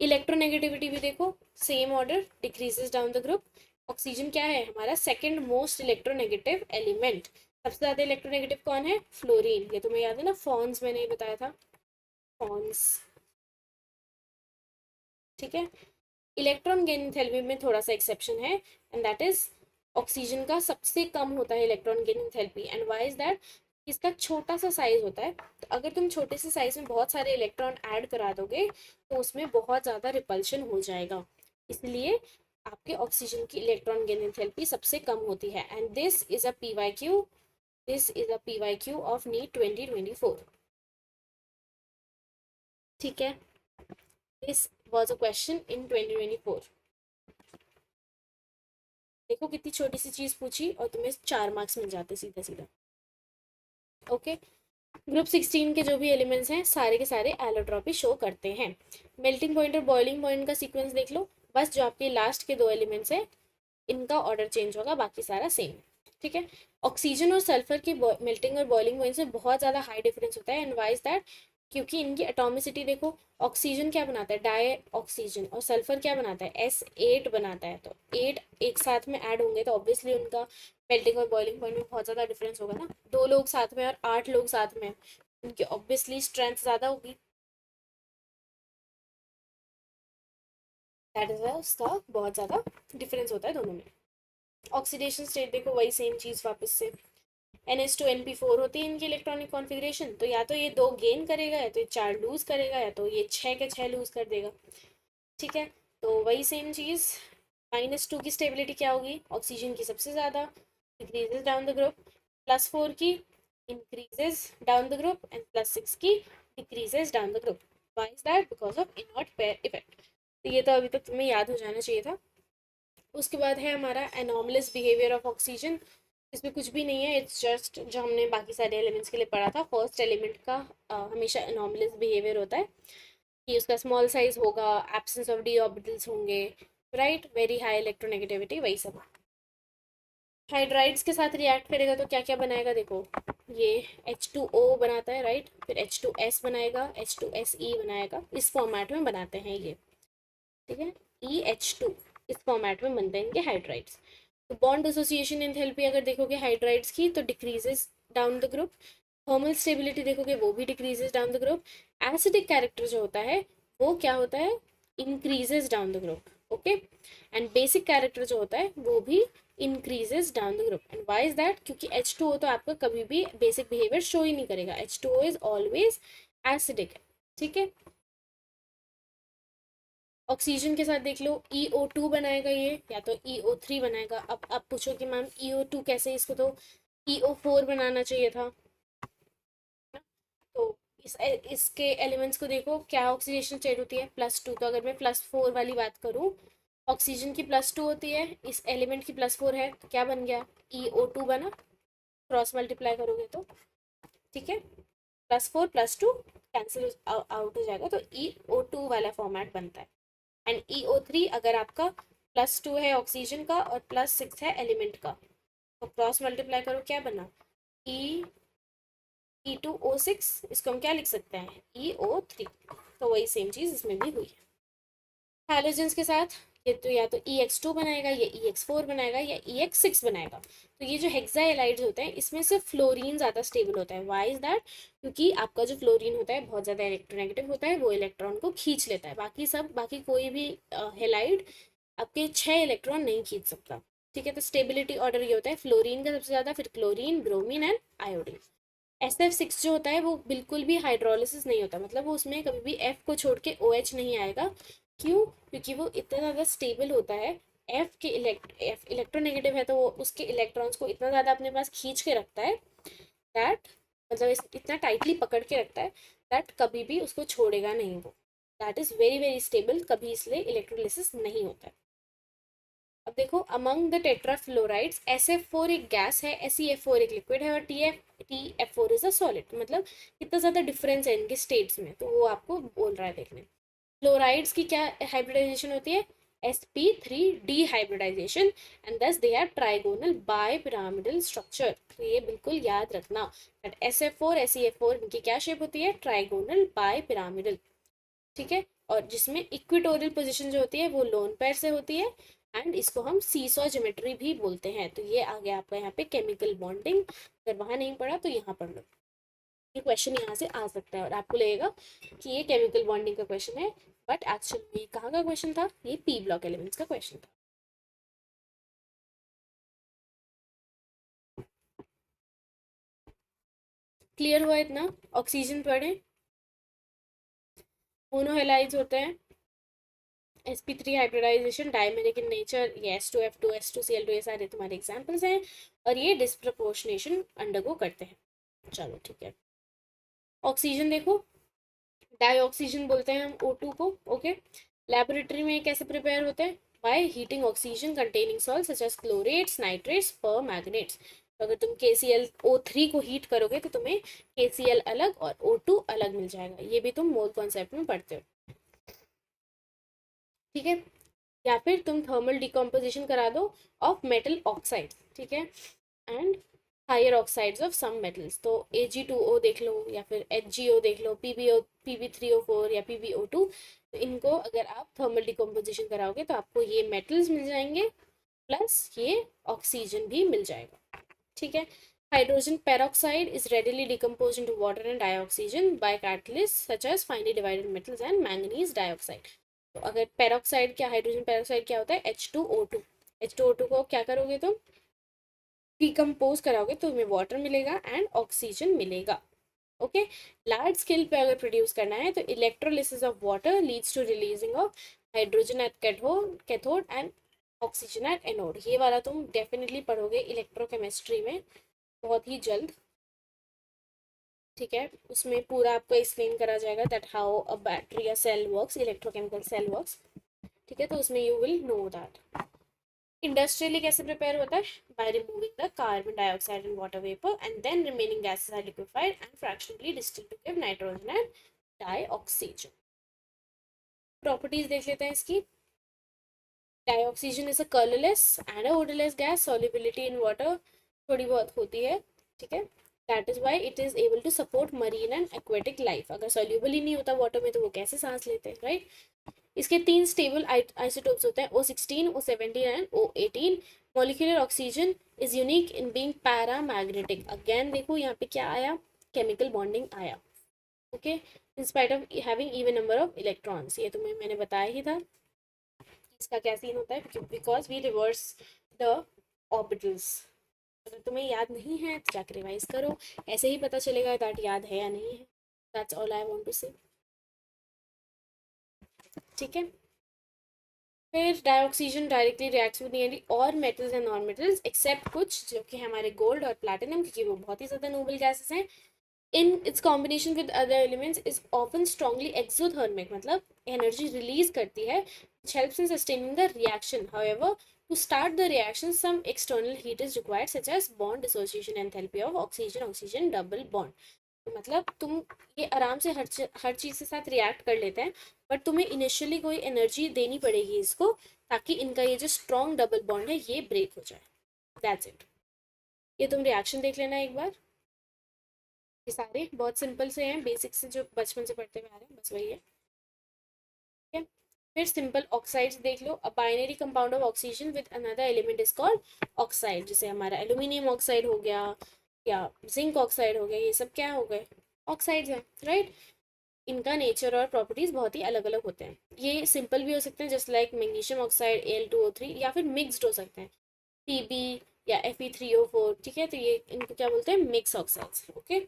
Electronegativity भी देखो, same order, decreases down the group. Oxygen क्या है? हमारा सेकंड मोस्ट इलेक्ट्रोनेगेटिव एलिमेंट। सबसे ज्यादा इलेक्ट्रोनेगेटिव कौन है? फ्लोरीन। ये तुम्हें याद है ना, फॉन्स मैंने बताया था, फॉन्स। ठीक है। इलेक्ट्रॉन गेन एंथैल्पी में थोड़ा सा एक्सेप्शन है एंड दैट इज ऑक्सीजन का सबसे कम होता है electron gain enthalpy. And why is that? इसका छोटा सा साइज होता है, तो अगर तुम छोटे से साइज में बहुत सारे इलेक्ट्रॉन ऐड करा दोगे तो उसमें बहुत ज़्यादा रिपल्शन हो जाएगा, इसलिए आपके ऑक्सीजन की इलेक्ट्रॉन गेन एंथैल्पी सबसे कम होती है। And this is a P Y Q of NEET 2024। ठीक है, this was a question in 2024। देखो कितनी छोटी सी चीज पूछी और तुम्हें 4 मार्क्स मिल जाते सीधा सीधा। ओके। ग्रुप 16 के जो भी एलिमेंट्स हैं सारे के सारे एलोट्रॉपी शो करते हैं। मेल्टिंग पॉइंट और बॉइलिंग पॉइंट का सीक्वेंस देख लो, बस जो आपके लास्ट के 2 एलिमेंट्स हैं इनका ऑर्डर चेंज होगा, बाकी सारा सेम। ठीक है। ऑक्सीजन और सल्फर की मेल्टिंग और बॉइलिंग पॉइंट्स में बहुत ज़्यादा हाई डिफरेंस होता है। And why is that? क्योंकि इनकी एटॉमिसिटी देखो, ऑक्सीजन क्या बनाता है? Die oxygen. और सल्फर क्या बनाता है? S8 बनाता है। तो 8 एक साथ में ऐड होंगे तो ऑब्वियसली उनका मेल्टिंग और बॉइलिंग पॉइंट में बहुत ज़्यादा डिफरेंस होगा ना। 2 लोग साथ में और 8 लोग साथ में, उनकी ऑब्वियसली स्ट्रेंथ ज़्यादा होगी। दैट इज उसका बहुत ज़्यादा डिफरेंस होता है दोनों में। ऑक्सीडेशन स्टेट देखो, वही सेम चीज़ वापस से, NH2 NP4 होती है इनकी इलेक्ट्रॉनिक कॉन्फ़िगरेशन। तो या तो ये 2 गेन करेगा, या तो ये 4 लूज करेगा, या तो ये 6 के 6 लूज कर देगा। ठीक है। तो वही सेम चीज़, -2 की स्टेबिलिटी क्या होगी? ऑक्सीजन की सबसे ज़्यादा, डिक्रीजेज डाउन द ग्रुप। +4 की increases down the group and +6 की decreases down the group. Why is that? Because of inert pair effect. तो ये तो अभी तक तुम्हें याद हो जाना चाहिए था। उसके बाद है हमारा एनॉमलस बिहेवियर ऑफ ऑक्सीजन। इसमें कुछ भी नहीं है, इट्स जस्ट जो हमने बाकी सारे एलिमेंट्स के लिए पढ़ा था। फर्स्ट एलिमेंट का हमेशा एनॉमलस बिहेवियर होता है कि उसका स्मॉल साइज होगा, एब्सेंस ऑफ डी ऑर्बिटल्स होंगे, राइट, वेरी हाई इलेक्ट्रोनेगेटिविटी, वही सब। हाइड्राइड्स के साथ रिएक्ट करेगा तो क्या क्या बनाएगा देखो, ये H2O बनाता है, राइट, फिर H2S बनाएगा, H2SE बनाएगा, इस फॉर्मेट में बनाते हैं ये। ठीक है, EH2 इस फॉर्मेट में बनते हैं इनके हाइड्राइड्स। तो बॉन्ड एसोसिएशन एंथैल्पी अगर देखोगे हाइड्राइड्स की तो decreases down the group. Thermal stability देखोगे वो भी decreases down the group. Acidic character जो होता है वो क्या होता है? Increases down the group. Okay. And basic character जो होता है वो भी increases down the group. And why is that? क्योंकि H2O तो आपका कभी भी बेसिक बिहेवियर शो ही नहीं करेगा, H2O इज ऑलवेज एसिडिक। ठीक है। ऑक्सीजन के साथ देख लो, EO2 बनाएगा ये, या तो EO3 बनाएगा। अब आप पूछो कि मैम EO2 कैसे, इसको तो EO4 बनाना चाहिए था ना? तो इसके एलिमेंट्स को देखो, क्या ऑक्सीडेशन स्टेट होती है? +2। तो अगर मैं +4 वाली बात करूँ, ऑक्सीजन की +2 होती है, इस एलिमेंट की +4 है, तो क्या बन गया? EO2 बना। क्रॉस मल्टीप्लाई करोगे तो, ठीक है, +4 +2 कैंसिल आउट हो जाएगा, तो EO2 वाला फॉर्मेट बनता है। एंड EO3 अगर आपका +2 है ऑक्सीजन का और +6 है एलिमेंट का, तो क्रॉस मल्टीप्लाई करो, क्या बना? ई E2O6, इसको हम क्या लिख सकते हैं? EO3। तो वही सेम चीज़ इसमें भी हुई है। हैलोजेंस के साथ ये तो या तो EX2 बनाएगा, या EX4 बनाएगा, या EX6 बनाएगा। तो ये जो हेक्सा हैलाइड्स होते हैं इसमें से फ्लोरीन ज़्यादा स्टेबल होता है। Why is that? क्योंकि आपका जो फ्लोरीन होता है बहुत ज़्यादा इलेक्ट्रोनेगेटिव होता है, वो इलेक्ट्रॉन को खींच लेता है। बाकी कोई भी हेलाइड आपके 6 इलेक्ट्रॉन नहीं खींच सकता। ठीक है, तो स्टेबिलिटी ऑर्डर ये होता है फ्लोरीन का सबसे ज़्यादा, फिर chlorine, bromine and iodine. SF6 जो होता है वो बिल्कुल भी हाइड्रोलिसिस नहीं होता, मतलब वो उसमें कभी भी F को छोड़ के OH नहीं आएगा। क्यों? क्योंकि वो इतना ज़्यादा स्टेबल होता है। F इलेक्ट्रोनेगेटिव है तो वो उसके इलेक्ट्रॉन्स को इतना ज़्यादा अपने पास खींच के रखता है दैट, मतलब इतना टाइटली पकड़ के रखता है दैट कभी भी उसको छोड़ेगा नहीं वो। That is very very stable, कभी इसलिए इलेक्ट्रोलिसिस नहीं होता है। अब देखो, अमंग द टेट्राफ्लोराइड्स SF4 एक गैस है, SeF4 एक लिक्विड है, और TF4 इज अ सॉलिड। मतलब कितना ज़्यादा डिफरेंस है इनके स्टेट्स में, तो वो आपको बोल रहा है देखने। फ्लोराइड्स की क्या हाइब्रिडाइजेशन होती है? sp3 hybridisation, and thus they have trigonal bipyramidal structure. तो ये बिल्कुल याद रखना दैट SF4 SeF4 इनकी क्या शेप होती है? Trigonal bipyramidal. ठीक है, और जिसमें इक्वेटोरियल पोजीशन जो होती है वो लोन पेयर से होती है, एंड इसको हम सीसॉ ज्योमेट्री भी बोलते हैं। तो ये आ गया आपका यहाँ पे केमिकल बॉन्डिंग। अगर वहां नहीं पढ़ा तो यहाँ पढ़ लो, ये क्वेश्चन यहाँ से आ सकता है और आपको लगेगा कि ये केमिकल बॉन्डिंग का क्वेश्चन है, बट एक्चुअली ये कहाँ का क्वेश्चन था? ये P ब्लॉक एलिमेंट्स का क्वेश्चन था। क्लियर हुआ इतना? ऑक्सीजन पढ़े, मोनोहेलाइड्स होते हैं, sp3 hybridisation, dimeric in nature, ये S2F2 S2Cl2 ये सारे तुम्हारे एग्जाम्पल्स हैं, और ये डिस्प्रपोर्शनेशन अंडरगो करते हैं। चलो ठीक है, ऑक्सीजन देखो, डाईऑक्सीजन बोलते हैं हम O2 को। ओके, लेबोरेटरी में कैसे प्रिपेयर होते हैं? By heating oxygen containing salt such as chlorates, nitrates, permanganates. तो अगर तुम KClO3 को हीट करोगे तो तुम्हें KCl अलग और O2 अलग मिल जाएगा। ये भी तुम मोल कॉन्सेप्ट में पढ़ते हो। ठीक है, या फिर तुम थर्मल डिकम्पोजिशन करा दो ऑफ मेटल ऑक्साइड। ठीक है, and higher oxides of some metals, तो Ag2O देख लो, या फिर HgO देख लो, Pb3O4 या PbO2। तो इनको अगर आप थर्मल डिकम्पोजिशन कराओगे तो आपको ये मेटल्स मिल जाएंगे, प्लस ये ऑक्सीजन भी मिल जाएगा। ठीक है, hydrogen peroxide is readily decomposed into water and dioxygen by catalysts such as finely divided metals and manganese dioxide। तो अगर पेरोक्साइड क्या, हाइड्रोजन पेरोक्साइड क्या होता है? H2O2। H2O2 को क्या करोगे तुम? डिकम्पोज कराओगे तो तुम्हें वाटर मिलेगा एंड ऑक्सीजन मिलेगा। ओके, लार्ज स्केल पे अगर प्रोड्यूस करना है तो electrolysis of water leads to releasing of hydrogen at cathode and oxygen at anode. ये वाला तुम डेफिनेटली पढ़ोगे इलेक्ट्रोकेमिस्ट्री में बहुत ही जल्द। ठीक है, उसमें पूरा आपको एक्सप्लेन करा जाएगा दैट हाउ अ बैटरी या cell works, electrochemical cell works. ठीक है, तो उसमें you will know that. Industrially कैसे प्रिपेयर होता है? By removing the carbon dioxide and water vapour, and then remaining gases are liquefied and fractionally distilled to give nitrogen and dioxygen. Properties देख लेते हैं इसकी। Dioxygen is a colourless and a odourless gas, solubility in water थोड़ी बहुत होती है। ठीक है, that is why it is able to support marine and aquatic life. अगर सॉल्युबल ही नहीं होता वाटर में तो वो कैसे सांस लेते हैं, राइट? इसके 3 स्टेबल आइसोटोप्स होते हैं, O16, O17 and O18। Molecular oxygen is unique in being paramagnetic. Again देखो यहाँ पे क्या आया? केमिकल बॉन्डिंग आया। Okay, in spite of having even number of electrons, ये तुम्हें मैंने बताया ही था। इसका क्या सीन होता है? Because we reverse the orbitals. अगर तुम्हें याद नहीं है तो जाकर रिवाइज करो, ऐसे ही पता चलेगा दैट याद है या नहीं है। That's all I want to say. ठीक है, फिर dioxygen directly reacts with any और metals and non metals except कुछ जो कि हमारे गोल्ड और प्लैटिनम, क्योंकि वो बहुत ही ज़्यादा नोबल गैसेस हैं। In its combination with other elements is often strongly exothermic, मतलब एनर्जी रिलीज करती है, which helps in sustaining the reaction. However, to start the reaction, some external heat is required, such as bond dissociation enthalpy of oxygen double bond. तो मतलब तुम ये आराम से हर चीज़ के साथ रिएक्ट कर लेते हैं, बट तुम्हें इनिशियली कोई एनर्जी देनी पड़ेगी इसको, ताकि इनका ये जो स्ट्रॉन्ग डबल बॉन्ड है ये ब्रेक हो जाए। That's it. ये तुम रिएक्शन देख लेना एक बार। ये सारे बहुत सिंपल से हैं, बेसिक से जो बचपन से पढ़ते हुए आ रहे हैं, बस वही है। ठीक है, फिर सिंपल ऑक्साइड्स देख लो, a binary compound of oxygen with another element is called oxide, जैसे हमारा एल्यूमिनियम ऑक्साइड हो गया या जिंक ऑक्साइड हो गया, ये सब क्या हो गए, ऑक्साइड्स हैं, राइट। इनका नेचर और प्रॉपर्टीज बहुत ही अलग अलग होते हैं। ये सिंपल भी हो सकते हैं just like magnesium oxide Al2O3, या फिर मिक्स्ड हो सकते हैं Pb या Fe3O4, ठीक है। तो ये इनको क्या बोलते हैं, मिक्स ऑक्साइड्स, ओके।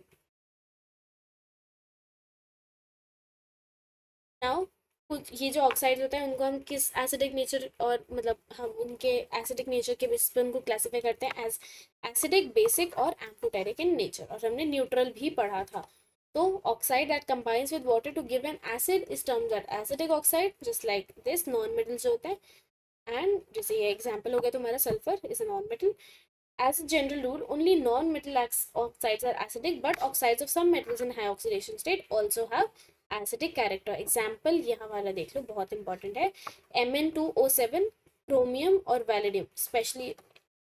नाउ कुछ ये जो ऑक्साइड होता है उनको हम किस एसिडिक नेचर, और मतलब हम उनके एसिडिक नेचर के बेसिस पे उनको क्लासिफाई करते हैं एज एसिडिक, बेसिक और एम्फोटेरिक इन नेचर, और हमने न्यूट्रल भी पढ़ा था। तो oxide that combines with water to give an acid is termed as acidic oxide, just like this non metal जो होते हैं। एंड जैसे ये एग्जांपल हो गया तुम्हारा sulphur is a non metal. As a general rule, only non-metal oxides are acidic, but oxides of some metals in high oxidation state also have acidic character. Example यहाँ वाला देख लो, बहुत इंपॉर्टेंट है। Mn2O7, क्रोमियम और वैलेडियम specially,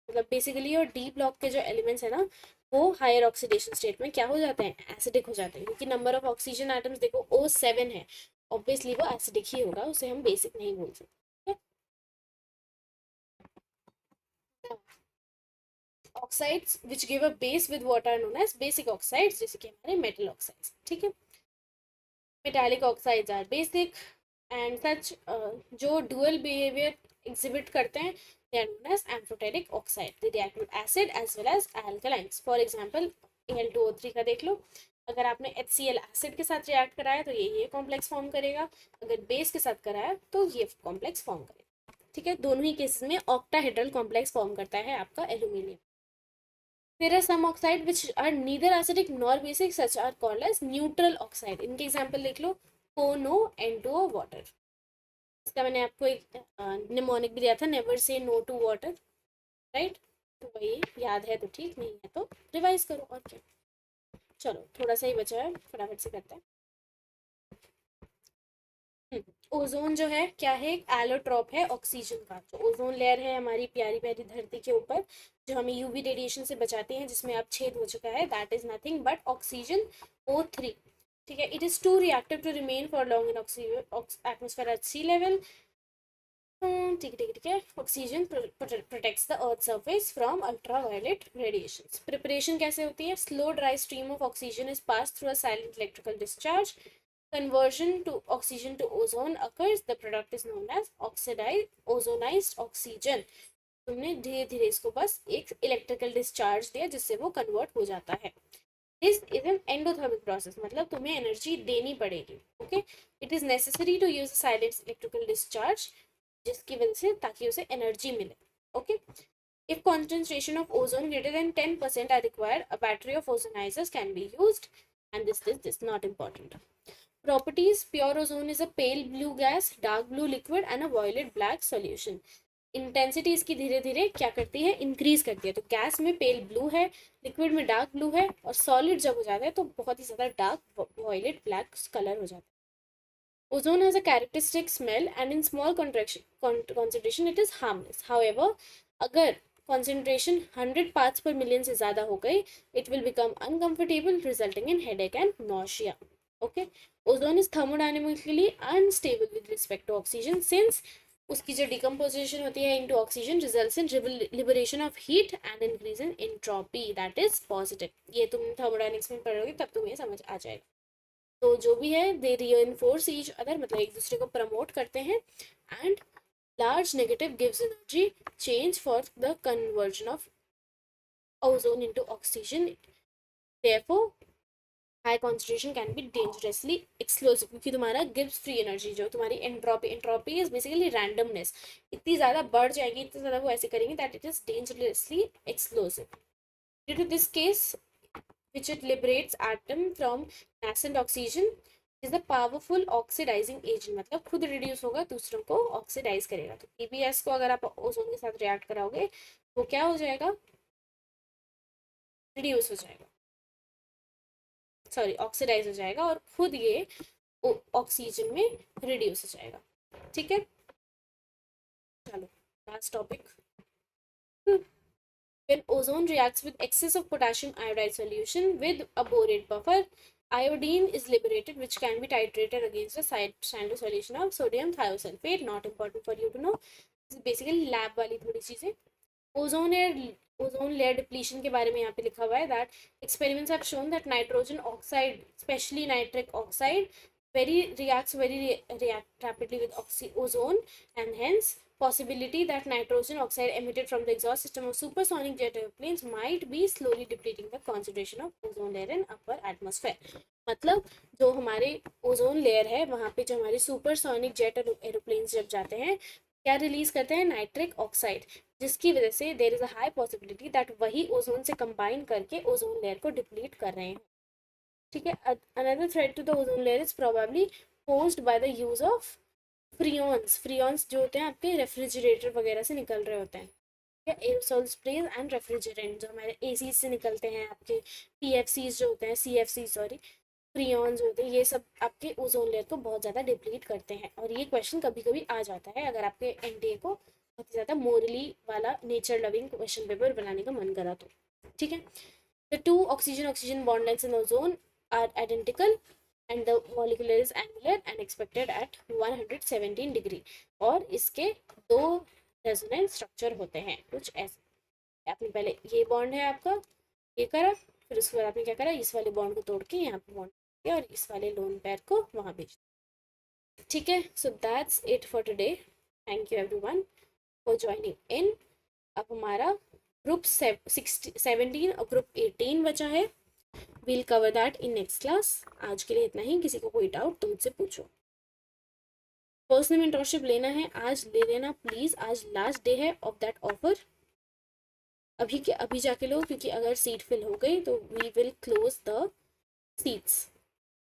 मतलब basically और D block के जो एलिमेंट्स है ना, वो हायर ऑक्सीडेशन स्टेट में क्या हो जाते हैं, एसिडिक हो जाते हैं, क्योंकि नंबर ऑफ ऑक्सीजन एटम्स देखो O7 है, ऑब्वियसली वो एसिडिक ही होगा, उसे हम बेसिक नहीं बोल सकते। Oxides which give a base with water are known as basic oxides, जैसे कि हमारे मेटल ऑक्साइड्स, ठीक है। Metallic oxides are basic and such, जो डुअल बिहेवियर एग्जिबिट करते हैं they are known as amphoteric oxide, they react with acid as well as alkalines. For example Al2O3 का देख लो, अगर आपने HCl एसिड के साथ रिएक्ट कराया तो ये कॉम्प्लेक्स फॉर्म करेगा, अगर बेस के साथ कराया तो ये कॉम्प्लेक्स फॉर्म करेगा, ठीक है। दोनों ही केसेस में ऑक्टाहेड्रल कॉम्प्लेक्स फॉर्म करता है आपका aluminium. There are some oxide which are neither acidic nor basic, such are called as neutral oxide. इनके एग्जाम्पल लिख लो, CO, N2O, water। इसका मैंने आपको एक निमोनिक भी दिया था, never say no to water, right. तो वही याद है तो ठीक, नहीं है तो रिवाइज करो, और क्या। चलो थोड़ा सा ही बचा है, फटाफट से करते हैं। ओजोन जो है क्या है, एक एलोट्रॉप है ऑक्सीजन का। जो ओजोन लेयर है हमारी प्यारी प्यारी धरती के ऊपर, जो हमें यूवी रेडिएशन से बचाती है, जिसमें अब छेद हो चुका है, that is nothing but oxygen O3, ठीक है। It is too reactive to remain for long in atmosphere at sea level, ठीक है ठीक है ठीक है। Oxygen protects the earth surface from ultraviolet radiations. Preparation कैसे होती है, slow dry stream of oxygen is pass through a silent electrical discharge, conversion to oxygen to ozone occurs, the product is known as oxidized ozonized oxygen। तुमने धीरे धीरे इसको बस एक electrical discharge दिया जिससे वो कन्वर्ट हो जाता है। This is an endothermic process, मतलब तुम्हें एनर्जी देनी पड़ेगी, okay. It is necessary to use silent electrical discharge, जिसकी वजह से ताकि उसे एनर्जी मिले, okay. If concentration of ozone greater than 10% are required, a battery of ozonizers can be used, and this not important. Properties, pure ozone is a pale blue gas, dark blue liquid and a violet black solution. Intensity इसकी धीरे धीरे क्या करती है, increase करती है। तो gas में पेल ब्लू है, लिक्विड में डार्क ब्लू है, और सॉलिड जब हो जाता है तो बहुत ही ज़्यादा डार्क वॉयलेट ब्लैक कलर हो जाता है। Ozone has a characteristic smell and in small concentration it is harmless. However, अगर concentration 100 parts per million से ज़्यादा हो गई, it will become uncomfortable resulting in headache and nausea. Okay, ozone is thermodynamically unstable with respect to oxygen since उसकी जो decomposition होती है into oxygen results in liberation of heat and increase in entropy, that is positive। ये तुम thermodynamics में पढ़ोगे तब तुम्हें समझ आ जाएगा। तो जो भी है दे रीइंफोर्स ईच अदर, मतलब एक दूसरे को प्रमोट करते हैं। And large negative gives energy change for the conversion of ozone into oxygen, therefore high concentration can be dangerously explosive, क्योंकि तुम्हारा गिव्स फ्री एनर्जी, जो तुम्हारी entropy, entropy is basically randomness, इतनी ज़्यादा बढ़ जाएगी, इतनी ज़्यादा वो ऐसे करेंगे that it is dangerously explosive. Due to this case which it liberates atom from nascent oxygen is a powerful oxidizing agent, मतलब खुद रिड्यूस होगा, दूसरों को ऑक्सीडाइज करेगा। तो पीबीएस को अगर आप ओजोन के साथ रिएक्ट कराओगे वो क्या हो जाएगा, रिड्यूस हो जाएगा, सॉरी ऑक्सीडाइज हो जाएगा, और खुद ये ऑक्सीजन में रिड्यूस हो जाएगा, ठीक है। चलो last topic. When ozone reacts with excess of potassium iodide solution with a borate buffer, Iodine is liberated, which can be titrated against a standard solution of sodium thiosulfate. Not important for you to know. Basically lab वाली थोड़ी चीजें. Ozone layer depletion के बारे में यहाँ पे लिखा हुआ है that experiments have shown that nitrogen oxide, specially nitric oxide, reacts very rapidly with ozone, and hence possibility that nitrogen oxide emitted from the exhaust system of supersonic jet airplanes might be slowly depleting the concentration of ozone layer in upper atmosphere. मतलब जो हमारे ozone layer है वहाँ पे जो हमारे supersonic jet aeroplanes जब जाते हैं क्या रिलीज करते हैं, नाइट्रिक ऑक्साइड, जिसकी वजह से there is a high possibility that वही ओजोन से कंबाइन करके ओजोन लेयर को डिप्लीट कर रहे हैं. ठीक है. Another threat to the ozone layer is probably posed by the use of freons जो होते हैं आपके रेफ्रिजरेटर वगैरह से निकल रहे होते हैं. एरोसोल स्प्रेज एंड रेफ्रिजरेंट जो हमारे एसी से निकलते हैं, आपके पीएफसीज जो होते हैं, सीएफसी सॉरी, फ्रियॉन्स होते हैं, ये सब आपके ओजोन लेयर को बहुत ज़्यादा डिप्लीट करते हैं. और ये क्वेश्चन कभी कभी आ जाता है अगर आपके एनटीए को बहुत ही ज़्यादा मोरली वाला नेचर लविंग क्वेश्चन पेपर बनाने का मन करा तो. ठीक है. The two oxygen bond lengths in ozone are identical and the molecular is angular and expected at 117 degree. और इसके दो रेजोनेंस स्ट्रक्चर होते हैं कुछ ऐसे. आपने पहले ये बॉन्ड है आपका, ये करा, फिर उसके बाद आपने क्या करा, इस वाले बॉन्ड को तोड़ के यहाँ पे बॉन्ड किया और इस वाले लोन पेयर को वहाँ भेज दिया. ठीक है. So that's it for today. Thank you everyone for joining इन. अब हमारा ग्रुप 17 और ग्रुप 18 बचा है. We'll cover that in next class. आज के लिए इतना ही. किसी को कोई डाउट तो मुझसे पूछो. पर्सनल मेंटरशिप लेना है आज ले लेना प्लीज. आज लास्ट डे है ऑफ दैट ऑफर. अभी के अभी जाके लो, क्योंकि अगर सीट फिल हो गई तो we will close the seats.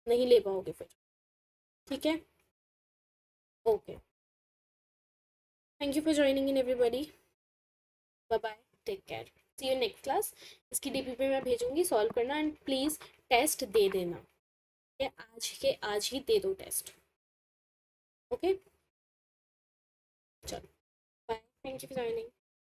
नहीं ले पाओगे फिर. ठीक है. Okay. Thank you for joining in everybody. Bye bye. Take care. See you next class. इसकी डीपी पे मैं भेजूंगी, सॉल्व करना एंड प्लीज़ टेस्ट दे देना. ये आज ही दे दो टेस्ट. ओके. चलो bye. Thank you for joining.